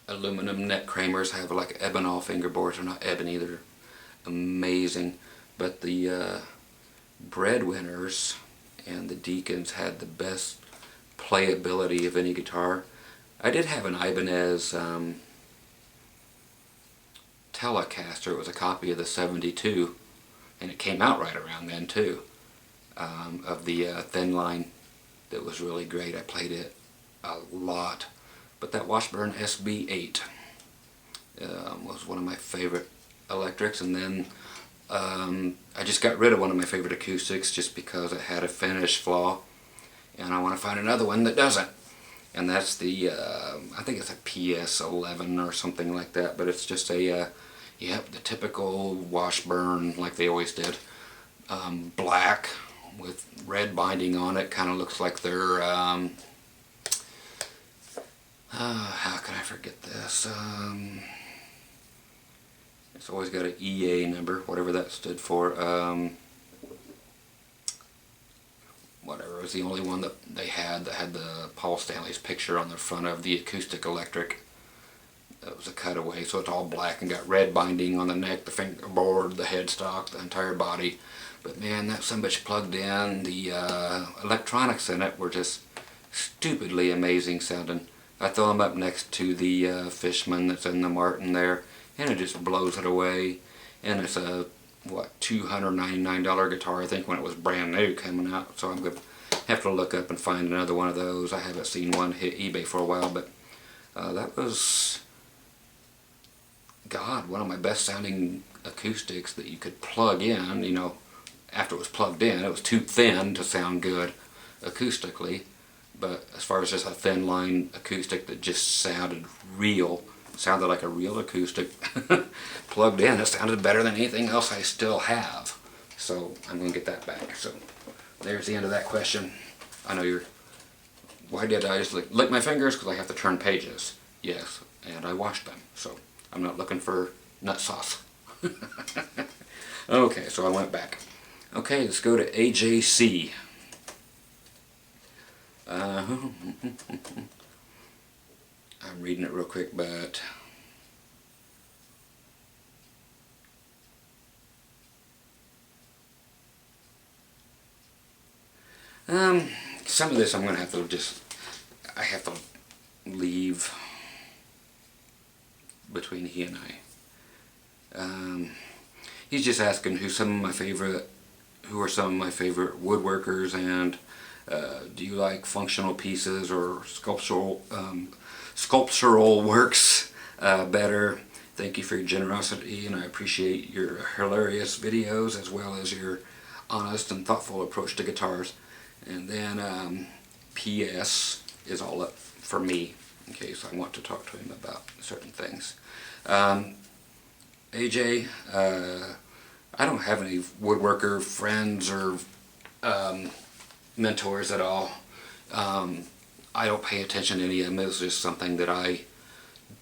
aluminum neck Kramers have like ebonol fingerboards. They're not ebony, they're amazing. But the Breadwinners and the Deacons had the best playability of any guitar. I did have an Ibanez Telecaster. It was a copy of the 72, and it came out right around then too, of the thin line. That was really great. I played it a lot. But that Washburn SB8 was one of my favorite electrics, and then I just got rid of one of my favorite acoustics just because it had a finish flaw, and I want to find another one that doesn't. And that's the, I think it's a PS11 or something like that, but it's just a, yep, the typical Washburn like they always did. Black with red binding on it, kind of looks like they're, how can I forget this? It's always got an EA number, whatever that stood for. Whatever, it was the only one that they had that had the Paul Stanley's picture on the front of the acoustic electric. That was a cutaway, so it's all black and got red binding on the neck, the fingerboard, the headstock, the entire body. But man, that sumbitch plugged in, the electronics in it were just stupidly amazing sounding. I throw them up next to the Fishman that's in the Martin there, and it just blows it away. And it's a, what, $299 guitar, I think, when it was brand new coming out. So I'm going to Have to look up and find another one of those. I haven't seen one hit eBay for a while, but that was, God, one of my best sounding acoustics that you could plug in. You know, after it was plugged in, it was too thin to sound good acoustically, but as far as just a thin line acoustic that just sounded real, sounded like a real acoustic, plugged in, it sounded better than anything else I still have. So I'm going to get that back. So there's the end of that question. I know you're, why did I just lick my fingers? Because I have to turn pages. Yes, and I washed them, so I'm not looking for nut sauce. Okay, so I went back. Okay, let's go to AJC. I'm reading it real quick, but some of this I'm going to have to I have to leave between he and I. He's just asking who are some of my favorite woodworkers, and do you like functional pieces or sculptural works better? Thank you for your generosity, and I appreciate your hilarious videos as well as your honest and thoughtful approach to guitars. And then PS is all up for me in case I want to talk to him about certain things. AJ, I don't have any woodworker friends or mentors at all. I don't pay attention to any of them. It was just something that I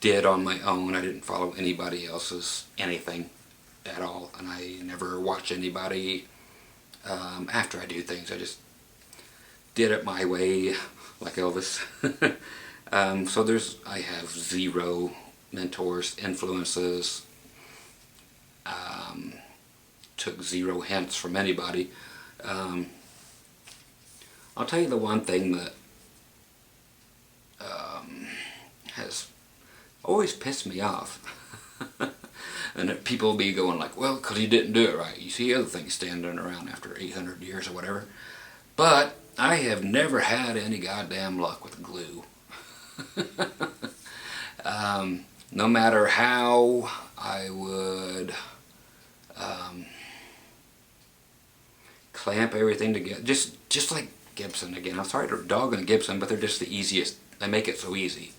did on my own. I didn't follow anybody else's anything at all, and I never watch anybody after I do things. I just did it my way, like Elvis. So I have zero mentors, influences, took zero hints from anybody. I'll tell you the one thing that has always pissed me off. And that people will be going like, well, because you didn't do it right. You see other things standing around after 800 years or whatever. But I have never had any goddamn luck with glue. No matter how I would clamp everything together, just like Gibson again. I'm sorry to dog on Gibson, but they're just the easiest. They make it so easy.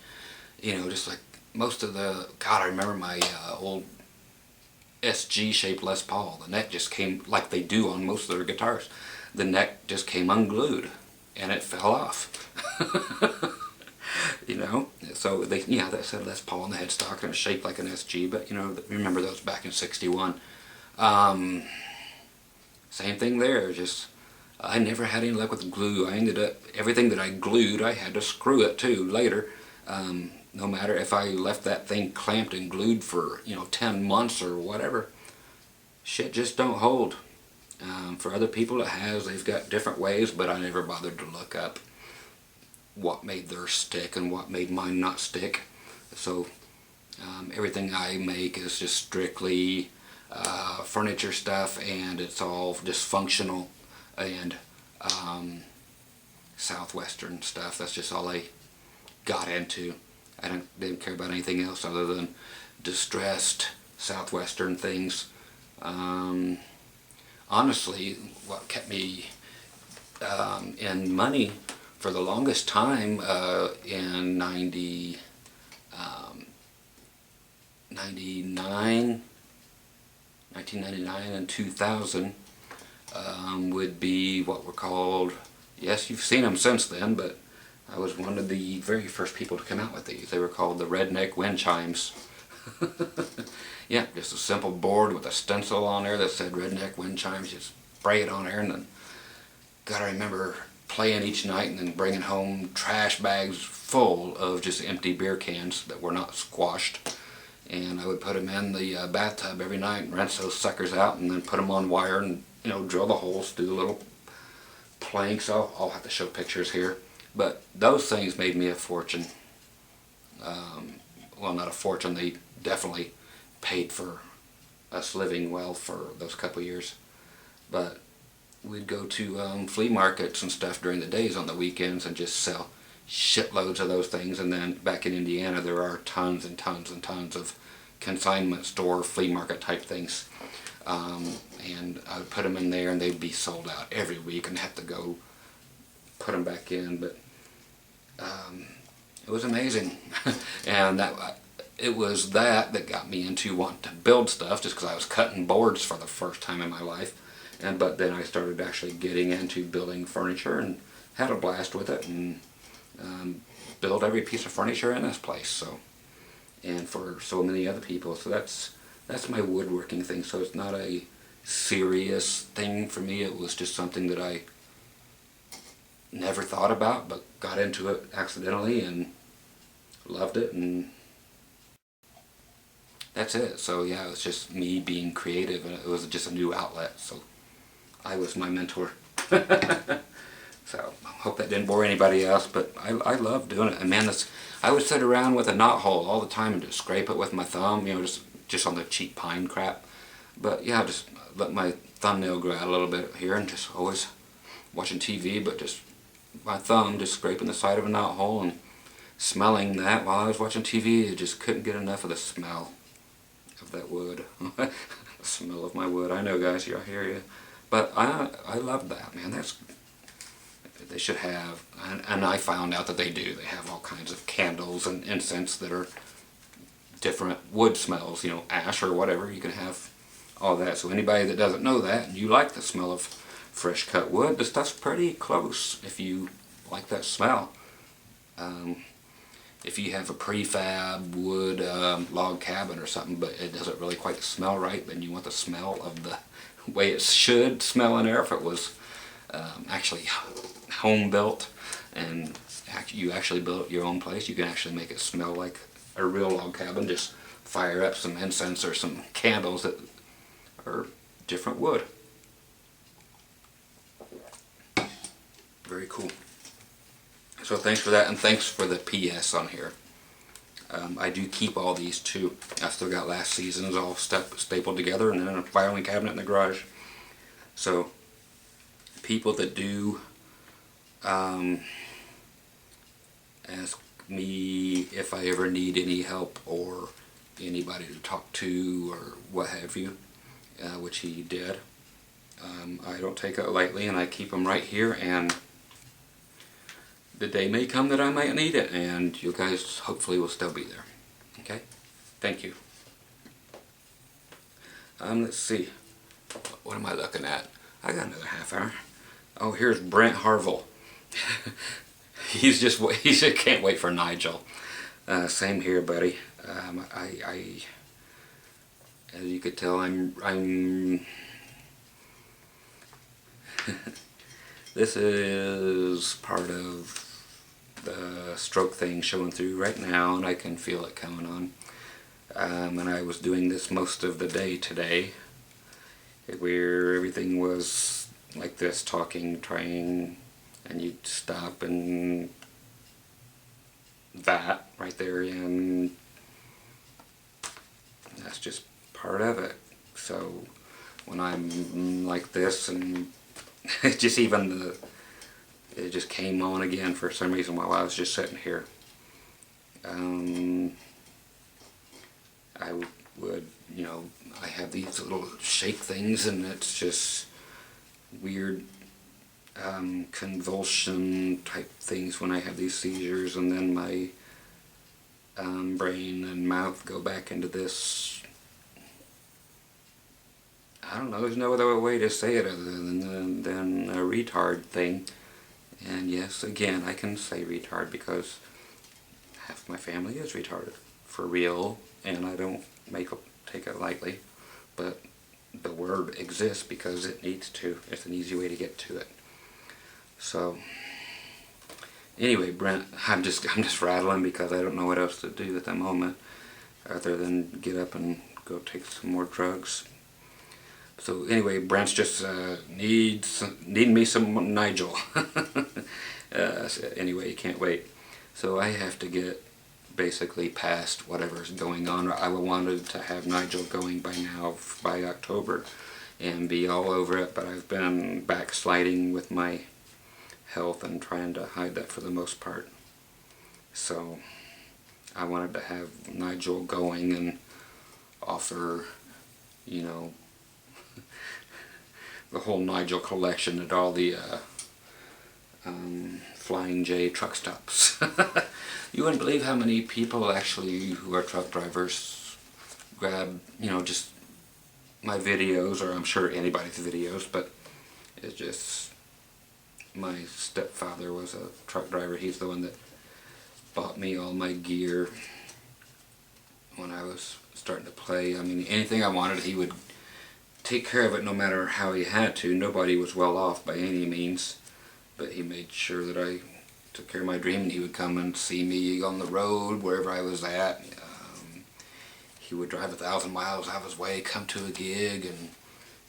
You know, just like most of the, God, I remember my old SG shaped Les Paul. The neck just came, like they do on most of their guitars, the neck just came unglued and it fell off. You know, so that said Les Paul on the headstock and it's shaped like an SG, but you know, remember those back in '61. Same thing there, just I never had any luck with glue. I ended up, everything that I glued, I had to screw it to later. No matter if I left that thing clamped and glued for, 10 months or whatever, shit just don't hold. For other people it has, they've got different ways, but I never bothered to look up what made theirs stick and what made mine not stick. So everything I make is just strictly furniture stuff, and it's all just functional and southwestern stuff. That's just all I got into. I didn't care about anything else other than distressed southwestern things. Honestly, what kept me in money for the longest time in 1999 and 2000 would be what were called, yes, you've seen them since then, but I was one of the very first people to come out with these. They were called the redneck wind chimes. Yeah, just a simple board with a stencil on there that said redneck wind chimes. Just spray it on there, and then gotta remember playing each night and then bringing home trash bags full of just empty beer cans that were not squashed. And I would put them in the bathtub every night and rinse those suckers out, and then put them on wire and drill the holes, do little planks. I'll have to show pictures here. But those things made me a fortune. Well, not a fortune, they definitely paid for us living well for those couple years. But we'd go to flea markets and stuff during the days on the weekends and just sell shitloads of those things. And then back in Indiana there are tons and tons and tons of consignment store flea market type things, and I would put them in there and they'd be sold out every week and have to go put them back in. But it was amazing. And it was that got me into wanting to build stuff, just because I was cutting boards for the first time in my life. But then I started actually getting into building furniture and had a blast with it, and built every piece of furniture in this place. So, and for so many other people. So that's my woodworking thing. So it's not a serious thing for me. It was just something that I never thought about, but got into it accidentally and loved it, and that's it. So yeah, it was just me being creative, and it was just a new outlet. So I was my mentor. So I hope that didn't bore anybody else, but I love doing it. And man, I would sit around with a knot hole all the time and just scrape it with my thumb, you know, just on the cheap pine crap. But yeah, just let my thumbnail grow out a little bit here, and just always watching TV, but just my thumb just scraping the side of a knot hole and smelling that while I was watching TV. I just couldn't get enough of the smell of that wood. The smell of my wood. I know, guys, I hear you. But I love that, man. They should have, and I found out that they do. They have all kinds of candles and incense that are different wood smells, you know, ash or whatever. You can have all that. So anybody that doesn't know that, and you like the smell of fresh cut wood, the stuff's pretty close if you like that smell. If you have a prefab wood log cabin or something, but it doesn't really quite smell right, then you want the smell of the way it should smell in there. If it was actually home built and you actually built your own place, you can actually make it smell like a real log cabin. Just fire up some incense or some candles that are different wood. Very cool. So thanks for that, and thanks for the PS on here. I do keep all these too. I still got last season's all stapled together, and then a filing cabinet in the garage. So people that do ask me if I ever need any help or anybody to talk to or what have you, which he did. I don't take it lightly, and I keep them right here, and the day may come that I might need it, and you guys hopefully will still be there. Okay? Thank you. Let's see. What am I looking at? I got another half hour. Oh, here's Brent Harville. He just can't wait for Nigel. Same here, buddy. As you could tell, I'm this is part of the stroke thing showing through right now, and I can feel it coming on. And I was doing this most of the day today, where everything was like this, talking, trying, and you'd stop, and that right there, and that's just part of it. So when I'm like this, and it just it just came on again for some reason while I was just sitting here. I would, you know, I have these little shake things, and it's just weird convulsion type things when I have these seizures, and then my brain and mouth go back into this, I don't know, there's no other way to say it other than a retard thing. And yes, again, I can say retard because half my family is retarded, for real, and I don't take it lightly, but the word exists because it needs to. It's an easy way to get to it. So anyway, Brent, I'm just rattling because I don't know what else to do at the moment other than get up and go take some more drugs. So anyway, Brent's just needing me some Nigel. Anyway, you can't wait. So I have to get basically past whatever's going on. I wanted to have Nigel going by now, by October, and be all over it, but I've been backsliding with my health and trying to hide that for the most part. So I wanted to have Nigel going and offer, you know, the whole Nigel collection at all the Flying J truck stops. You wouldn't believe how many people actually who are truck drivers grab, you know, just my videos, or I'm sure anybody's videos, but it's just, my stepfather was a truck driver. He's the one that bought me all my gear when I was starting to play. I mean, anything I wanted, he would take care of it no matter how he had to. Nobody was well off by any means, but he made sure that I took care of my dream, and he would come and see me on the road wherever I was at. He would drive 1,000 miles out of his way, come to a gig, and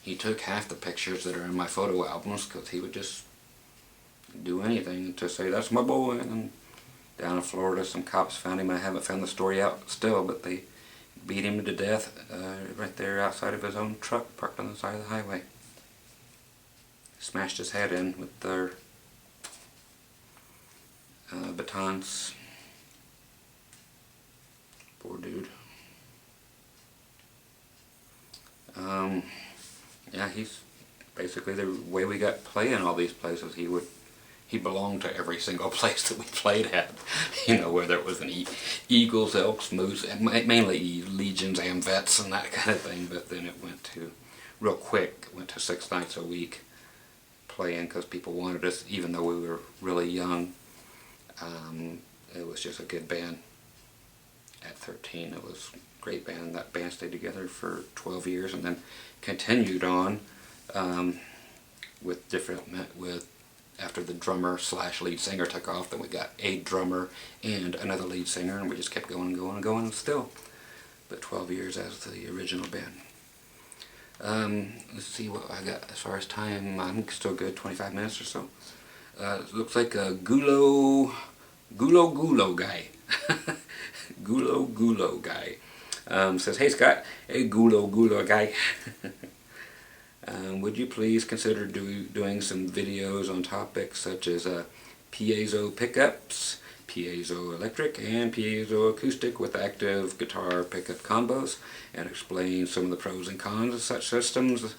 he took half the pictures that are in my photo albums because he would just do anything to say, "That's my boy." And down in Florida, some cops found him. I haven't found the story out still, but they beat him to death right there outside of his own truck parked on the side of the highway. Smashed his head in with their batons. Poor dude. Yeah, he's basically the way we got playing all these places. He belonged to every single place that we played at. You know, whether it was an Eagles, Elks, Moose, and mainly Legions, Amvets, and that kind of thing. But then it went to, real quick, it went to 6 nights a week playing because people wanted us, even though we were really young. It was just a good band. At 13, it was a great band. That band stayed together for 12 years and then continued on after the drummer / lead singer took off, then we got a drummer and another lead singer, and we just kept going and going and going still. But 12 years as the original band. Let's see what I got as far as time. I'm still good, 25 minutes or so. It looks like a Gulo guy. Gulo guy. Says, "Hey Scott, hey Gulo guy. Would you please consider doing some videos on topics such as piezo pickups, piezo electric, and piezo acoustic with active guitar pickup combos, and explain some of the pros and cons of such systems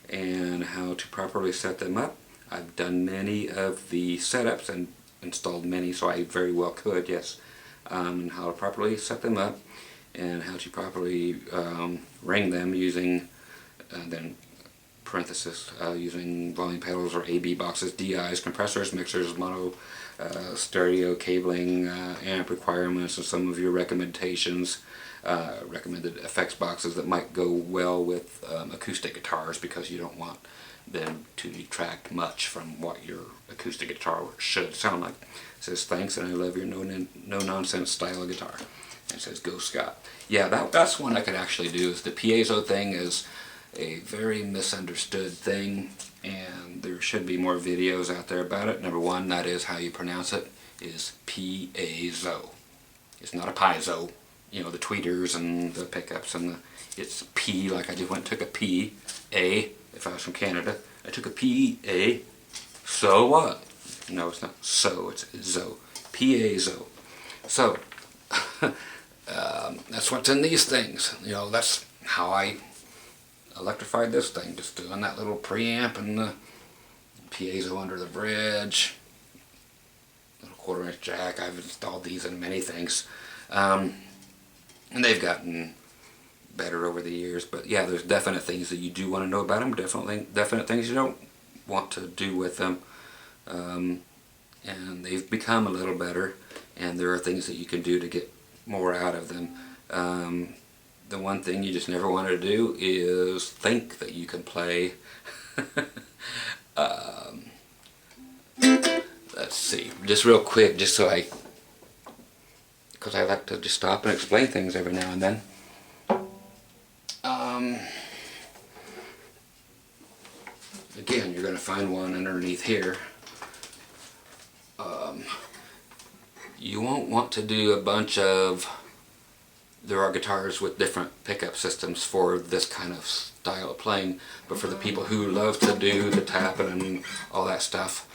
and how to properly set them up? I've done many of the setups and installed many, so I very well could, yes. And how to properly set them up, and how to properly ring them using, then parenthesis, using volume pedals or AB boxes, DIs, compressors, mixers, mono, stereo cabling, amp requirements, and some of your recommendations, recommended effects boxes that might go well with acoustic guitars, because you don't want them to detract much from what your acoustic guitar should sound like." It says, "Thanks, and I love your no-nonsense style of guitar." And it says, "Go Scott." Yeah, that's one I could actually do. Is the piezo thing is a very misunderstood thing, and there should be more videos out there about it. Number one, that is how you pronounce it, is piezo. It's not a piezo. You know, the tweeters and the pickups and it's P, like I just went and took a P, A, if I was from Canada, I took a P, A, so what? No, it's not so, it's zo. Piezo. So, that's what's in these things. You know, that's how I electrified this thing, just doing that little preamp and the piezo under the bridge, little 1/4" jack. I've installed these in many things, and they've gotten better over the years. But yeah, there's definite things that you do want to know about them, definite things you don't want to do with them, and they've become a little better, and there are things that you can do to get more out of them. The one thing you just never want to do is think that you can play. Let's see, just real quick, just so because I like to just stop and explain things every now and then. Again, you're going to find one underneath here. You won't want to do a bunch of there are guitars with different pickup systems for this kind of style of playing, but for the people who love to do the tapping and all that stuff,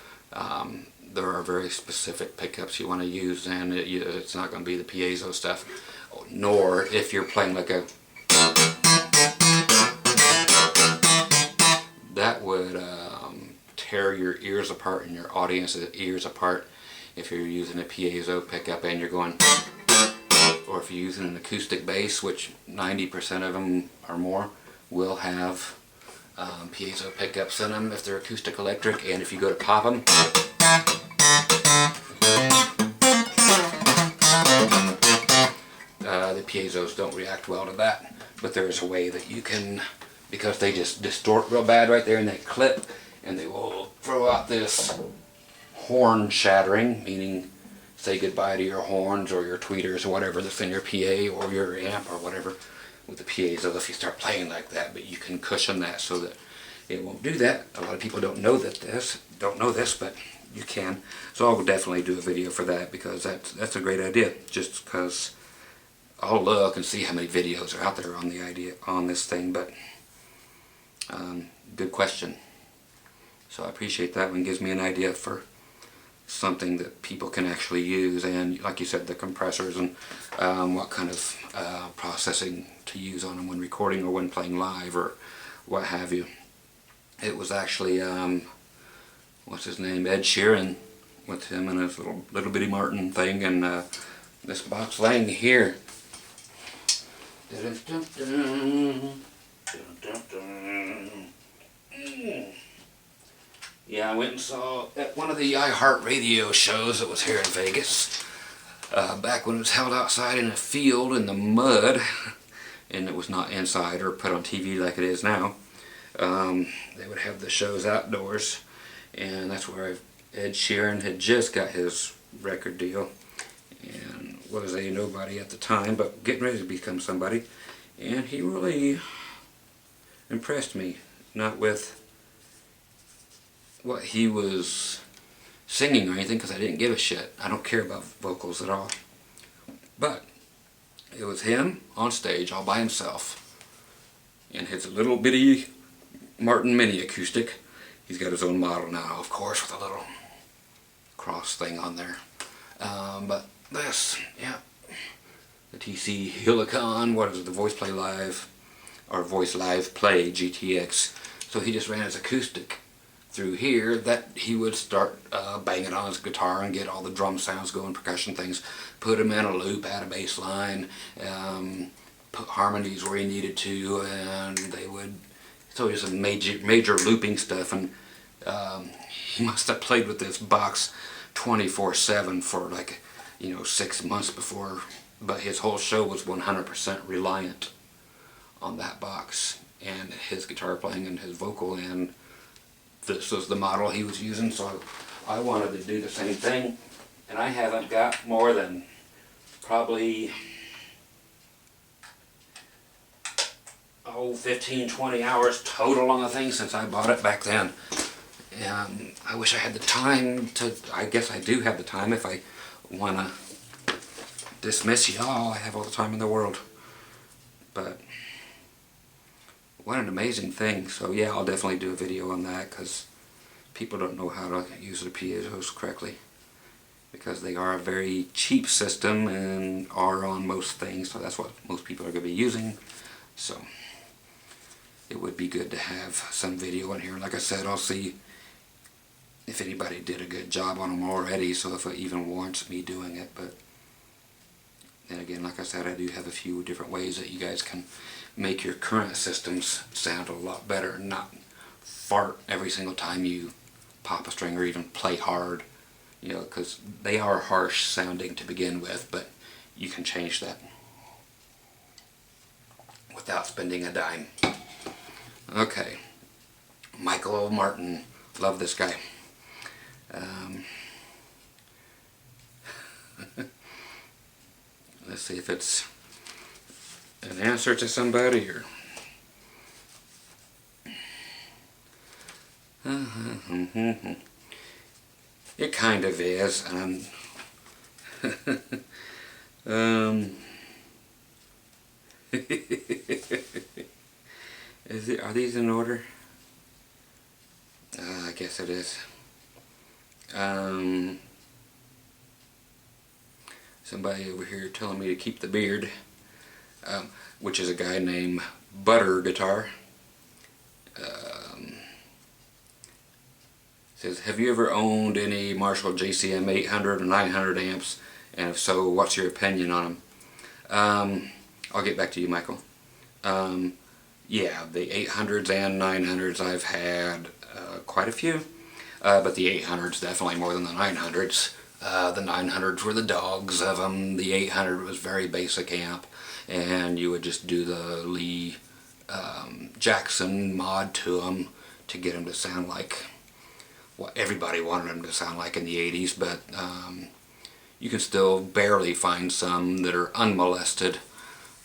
there are very specific pickups you want to use, and it's not going to be the piezo stuff, nor if you're playing like a... That would tear your ears apart and your audience's ears apart if you're using a piezo pickup and you're going... Or if you're using an acoustic bass, which 90% of them or more will have piezo pickups in them if they're acoustic electric, and if you go to pop them, the piezos don't react well to that. But there's a way that you can, because they just distort real bad right there and they clip, and they will throw out this horn shattering, meaning say goodbye to your horns or your tweeters or whatever that's in your PA or your amp or whatever with the piezo if you start playing like that. But you can cushion that so that it won't do that. A lot of people don't know this, but you can. So I'll definitely do a video for that, because that's a great idea. Just because I'll look and see how many videos are out there on the idea on this thing. But good question. So I appreciate that one. Gives me an idea for something that people can actually use, and like you said, the compressors and what kind of processing to use on them when recording or when playing live or what have you. It was actually what's his name, Ed Sheeran, with him and his little bitty Martin thing, and this box laying here. Dun, dun, dun, dun, dun, dun. Yeah, I went and saw at one of the iHeartRadio shows that was here in Vegas, back when it was held outside in a field in the mud, and it was not inside or put on TV like it is now. They would have the shows outdoors, and that's where Ed Sheeran had just got his record deal, and was a nobody at the time, but getting ready to become somebody, and he really impressed me, not with what he was singing or anything, because I didn't give a shit. I don't care about vocals at all. But it was him on stage all by himself in his little bitty Martin Mini acoustic. He's got his own model now, of course, with a little cross thing on there. But this, yeah, the TC Helicon, what is it, the Voice Play Live, or Voice Live Play GTX. So he just ran his acoustic through here, that he would start banging on his guitar and get all the drum sounds going, percussion things, put them in a loop, add a bass line, put harmonies where he needed to, and they would, so just some major looping stuff. And he must have played with this box 24/7 for like 6 months before, but his whole show was 100% reliant on that box and his guitar playing and his vocal, and this was the model he was using. So I wanted to do the same thing, and I haven't got more than probably 15-20 hours total on the thing since I bought it back then. And I wish I had the time to, I guess I do have the time if I want to dismiss y'all. I have all the time in the world. But what an amazing thing. So yeah, I'll definitely do a video on that, because people don't know how to use the piezos correctly, because they are a very cheap system and are on most things, so that's what most people are going to be using. So it would be good to have some video in here. Like I said, I'll see if anybody did a good job on them already, so if it even warrants me doing it. But then again, like I said, I do have a few different ways that you guys can make your current systems sound a lot better and not fart every single time you pop a string or even play hard, because they are harsh sounding to begin with, but you can change that without spending a dime. Okay, Michael Martin, love this guy. Let's see if it's an answer to somebody or... It kind of is. Are these in order? I guess it is. Somebody over here telling me to keep the beard, which is a guy named Butter Guitar. Says, have you ever owned any Marshall JCM 800 or 900 amps? And if so, what's your opinion on them? I'll get back to you, Michael. Yeah, the 800s and 900s, I've had quite a few. But the 800s definitely more than the 900s. The 900s were the dogs of them. The 800 was very basic amp. And you would just do the Lee Jackson mod to them to get them to sound like what everybody wanted them to sound like in the 80s. But you can still barely find some that are unmolested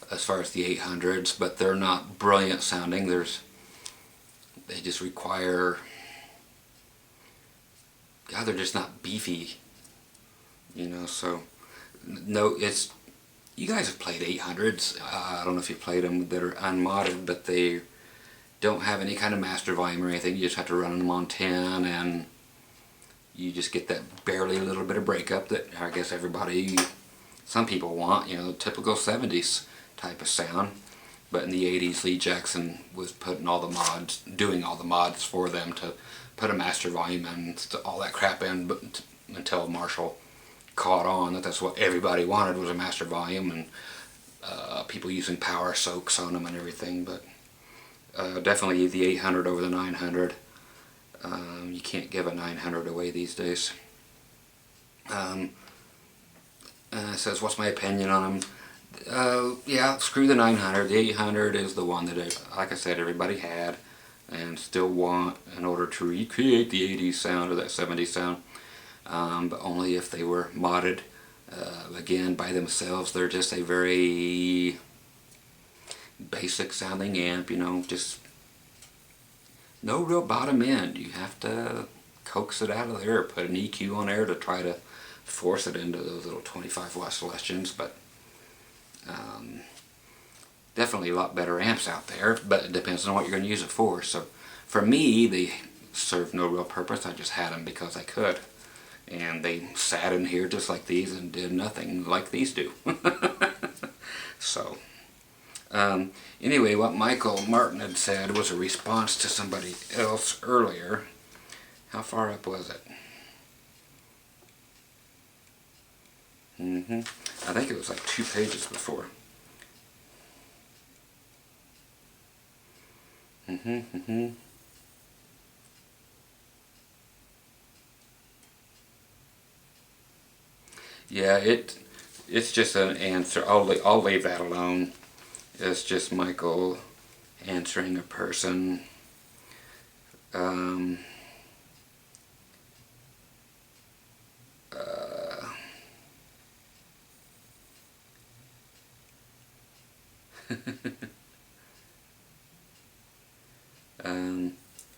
as far as the 800s, but they're not brilliant sounding. They just require, God, they're just not beefy, you know. So no, you guys have played 800s. I don't know if you played them that are unmodded, but they don't have any kind of master volume or anything. You just have to run them on 10, and you just get that barely little bit of breakup that I guess some people want, you know, typical 70s type of sound. But in the 80s, Lee Jackson was doing all the mods for them to put a master volume and all that crap in, but until Marshall caught on that's what everybody wanted, was a master volume, and people using power soaks on them and everything. But definitely the 800 over the 900. You can't give a 900 away these days. It says, what's my opinion on them? Yeah, screw the 900. The 800 is the one that, like I said, everybody had and still want in order to recreate the 80s sound or that 70s sound. But only if they were modded. Again, by themselves, they're just a very basic sounding amp, you know, just no real bottom end. You have to coax it out of there or put an EQ on there to try to force it into those little 25 watt Celestions. But definitely a lot better amps out there, but it depends on what you're going to use it for. So for me, they serve no real purpose. I just had them because I could. And they sat in here just like these and did nothing like these do. So anyway, what Michael Martin had said was a response to somebody else earlier. How far up was it? I think it was like 2 pages before. Yeah, it's just an answer. I'll leave that alone. It's just Michael answering a person.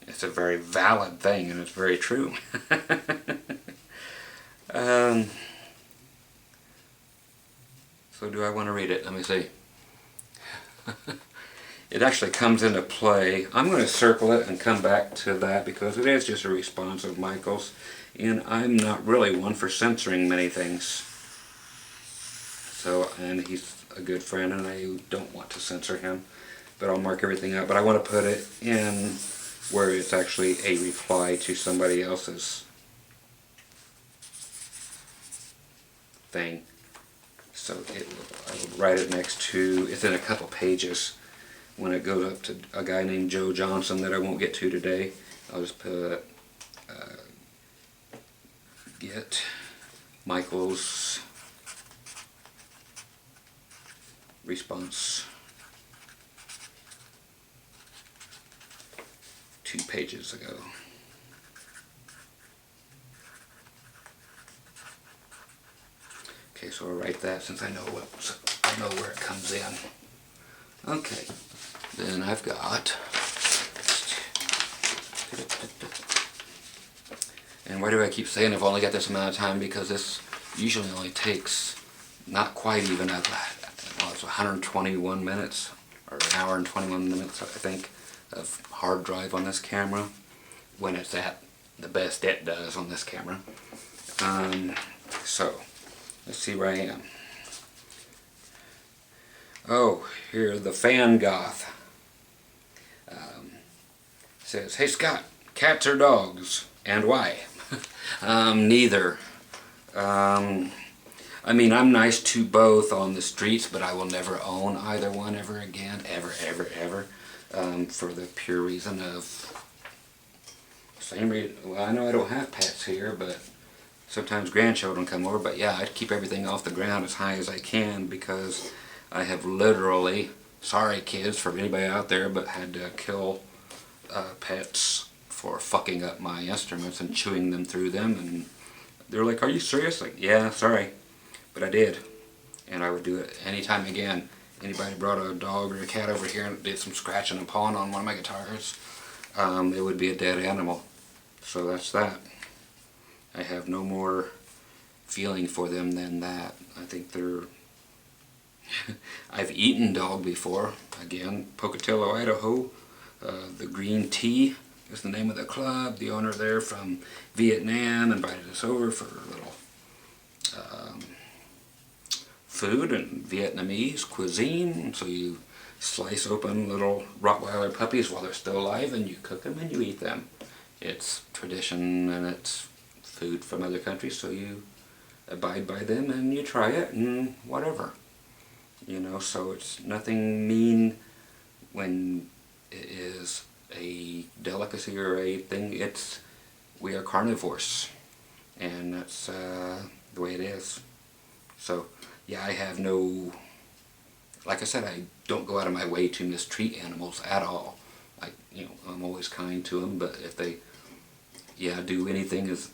It's a very valid thing, and it's very true. So do I want to read it? Let me see. It actually comes into play. I'm going to circle it and come back to that because it is just a response of Michael's, and I'm not really one for censoring many things. So, and he's a good friend, and I don't want to censor him, but I'll mark everything out. But I want to put it in where it's actually a reply to somebody else's thing. So I will write it next to, it's in a couple pages when it goes up to a guy named Joe Johnson that I won't get to today. I'll just put get Michael's response 2 pages ago. Okay, so I'll write that since I know where it comes in. Okay, then I've got, and why do I keep saying I've only got this amount of time? Because this usually only takes not quite even well, it's 121 minutes, or an hour and 21 minutes, I think, of hard drive on this camera, when it's at the best it does on this camera. So, let's see where I am. Oh, here, the Fan Goth. Says, hey Scott, cats or dogs, and why? Neither. I mean, I'm nice to both on the streets, but I will never own either one ever again, ever, for the pure reason of, well, I know I don't have pets here, but sometimes grandchildren come over, but yeah, I keep everything off the ground as high as I can, because I have literally, sorry kids for anybody out there, but had to kill pets for fucking up my instruments and chewing them through them, and they're like, are you serious? Like, yeah, sorry, but I did, and I would do it anytime again. Anybody brought a dog or a cat over here and did some scratching and pawing on one of my guitars, it would be a dead animal. So that's that. I have no more feeling for them than that. I think they're I've eaten dog before. Again, Pocatello, Idaho. The Green Tea is the name of the club. The owner there from Vietnam invited us over for a little food and Vietnamese cuisine. So you slice open little Rottweiler puppies while they're still alive, and you cook them and you eat them. It's tradition and it's food from other countries, so you abide by them and you try it and whatever. You know, so it's nothing mean when it is a delicacy or a thing. We are carnivores, and that's the way it is. So yeah, I have no, like I said, I don't go out of my way to mistreat animals at all. I'm always kind to them, but if they do anything as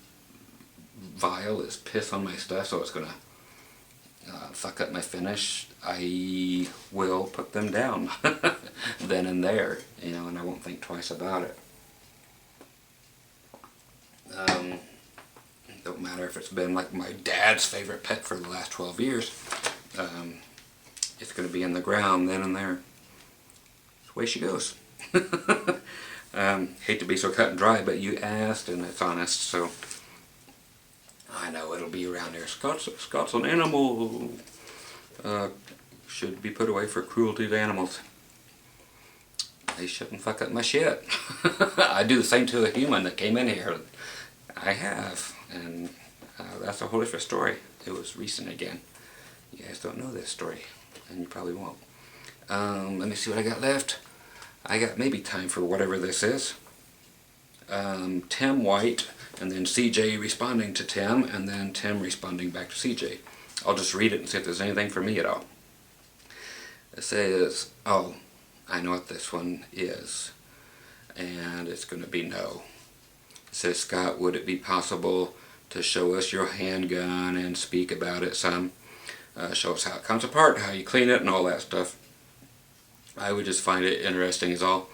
vile as piss on my stuff, so it's gonna fuck up my finish, I will put them down then and there, and I won't think twice about it. Don't matter if it's been like my dad's favorite pet for the last 12 years. It's going to be in the ground then and there. That's the way she goes. Hate to be so cut and dry, but you asked and it's honest, so I know it'll be around there. Scott's an animal. Should be put away for cruelty to animals. They shouldn't fuck up my shit. I do the same to a human that came in here. I have, and that's a whole different story. It was recent again. You guys don't know this story, and you probably won't. Let me see what I got left. I got maybe time for whatever this is. Tim White, and then CJ responding to Tim, and then Tim responding back to CJ. I'll just read it and see if there's anything for me at all. It says, oh, I know what this one is, and it's going to be no. It says, Scott, would it be possible to show us your handgun and speak about it some? Show us how it comes apart, how you clean it, and all that stuff. I would just find it interesting is all.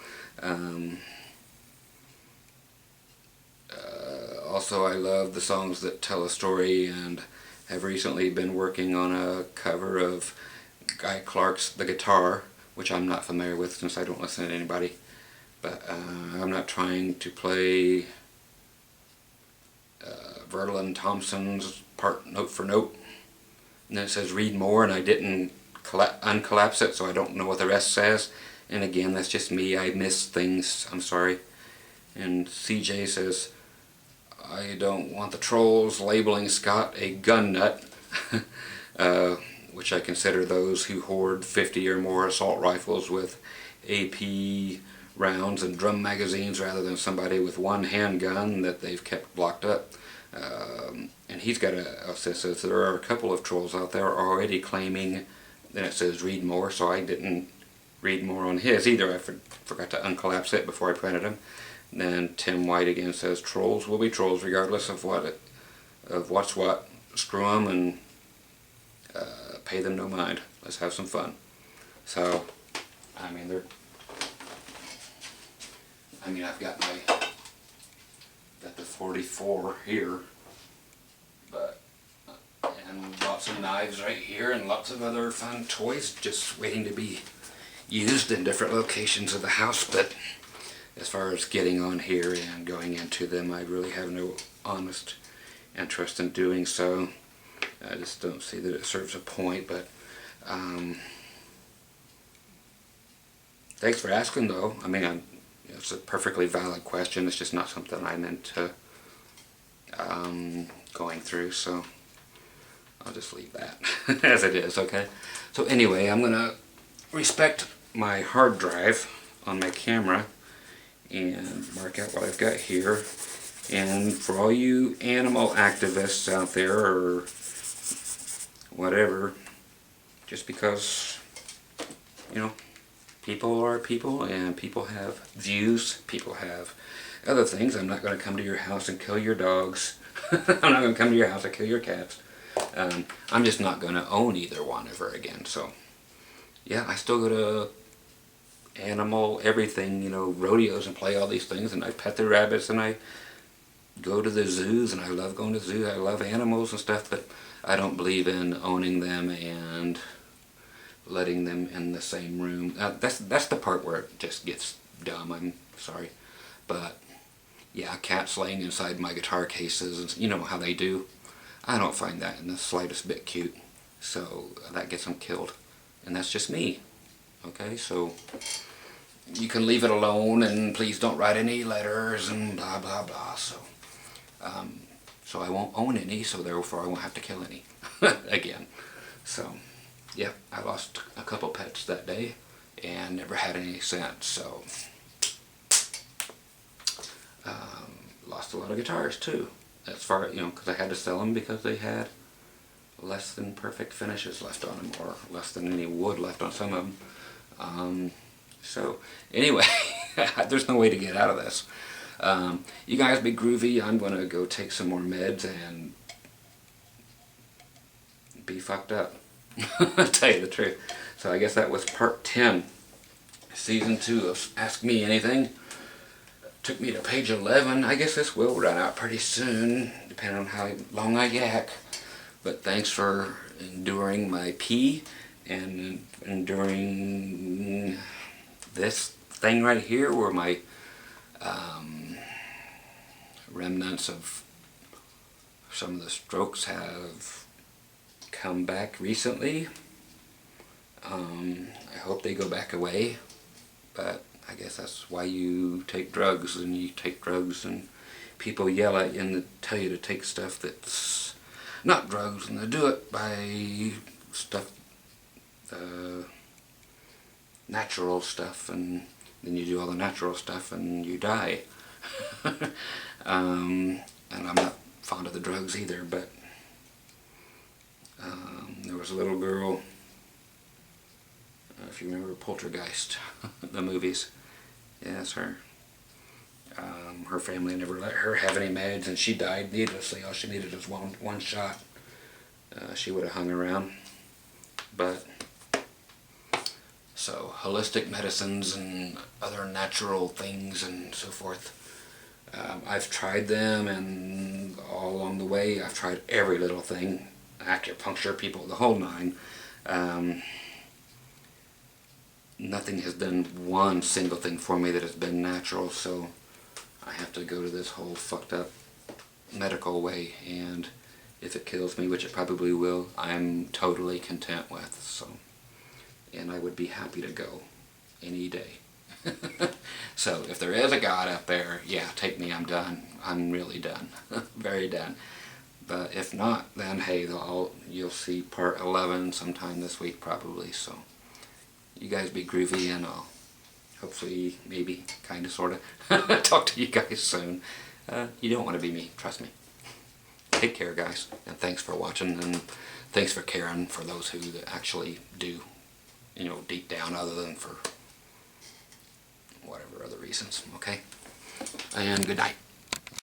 Also, I love the songs that tell a story, and have recently been working on a cover of Guy Clark's The Guitar, which I'm not familiar with since I don't listen to anybody. But I'm not trying to play Verlin Thompson's part note for note. And then it says read more, and I didn't uncollapse it, so I don't know what the rest says. And again, that's just me. I miss things. I'm sorry. And CJ says, I don't want the trolls labeling Scott a gun nut, which I consider those who hoard 50 or more assault rifles with AP rounds and drum magazines rather than somebody with one handgun that they've kept locked up. And he's got says there are a couple of trolls out there already claiming, then it says read more, so I didn't read more on his either. I forgot to uncollapse it before I printed him. And then Tim White again says trolls will be trolls regardless of what's what. Screw them and pay them no mind. Let's have some fun. So, I've got the 44 here, but and bought lots of knives right here and lots of other fun toys just waiting to be used in different locations of the house. But as far as getting on here and going into them, I really have no honest interest in doing so. I just don't see that it serves a point. But thanks for asking, though. I mean, it's a perfectly valid question. It's just not something I'm into going through, so I'll just leave that as it is, okay? So anyway, I'm going to respect my hard drive on my camera and mark out what I've got here. And for all you animal activists out there, or whatever, just because, you know, people are people, and people have views, people have other things. I'm not going to come to your house and kill your dogs. I'm not going to come to your house and kill your cats. I'm just not going to own either one ever again. So, yeah, I still go to animal everything, you know, rodeos and play all these things, and I pet the rabbits, and I go to the zoos, and I love going to zoos. I love animals and stuff, but I don't believe in owning them and letting them in the same room. That's the part where it just gets dumb. I'm sorry, but yeah, cats laying inside my guitar cases, and you know how they do. I don't find that in the slightest bit cute, so that gets them killed, and that's just me. Okay, so you can leave it alone, and please don't write any letters and blah blah blah. So I won't own any, so therefore I won't have to kill any again. So yeah, I lost a couple pets that day and never had any since. So lost a lot of guitars too. As far, you know, because I had to sell them because they had less than perfect finishes left on them, or less than any wood left on some of them. So anyway, there's no way to get out of this. You guys be groovy. I'm going to go take some more meds and be fucked up. I'll tell you the truth. So I guess that was part 10, season 2 of Ask Me Anything. Took me to page 11. I guess this will run out pretty soon, depending on how long I yak. But thanks for enduring my pee and enduring this thing right here, where my remnants of some of the strokes have come back recently. I hope they go back away, but I guess that's why you take drugs, and you take drugs and people yell at you and tell you to take stuff that's not drugs, and they do it by stuff, natural stuff, and then you do all the natural stuff and you die. And I'm not fond of the drugs either, but there was a little girl, if you remember Poltergeist, the movies. Yeah, that's her. Her family never let her have any meds, and she died needlessly. All she needed was one shot. She would have hung around. But so holistic medicines and other natural things and so forth, I've tried them, and all along the way I've tried every little thing, acupuncture, people, the whole nine. Nothing has done one single thing for me that has been natural, so I have to go to this whole fucked up medical way, and if it kills me, which it probably will, I'm totally content with. So, and I would be happy to go any day. So if there is a God up there, yeah, take me, I'm done. I'm really done. Very done. But if not, then hey, you'll see part 11 sometime this week probably. So you guys be groovy, and I'll hopefully, maybe, kind of, sort of, talk to you guys soon. You don't want to be me, trust me. Take care, guys, and thanks for watching, and thanks for caring for those who actually do, you know, deep down, other than for whatever other reasons, okay? And good night.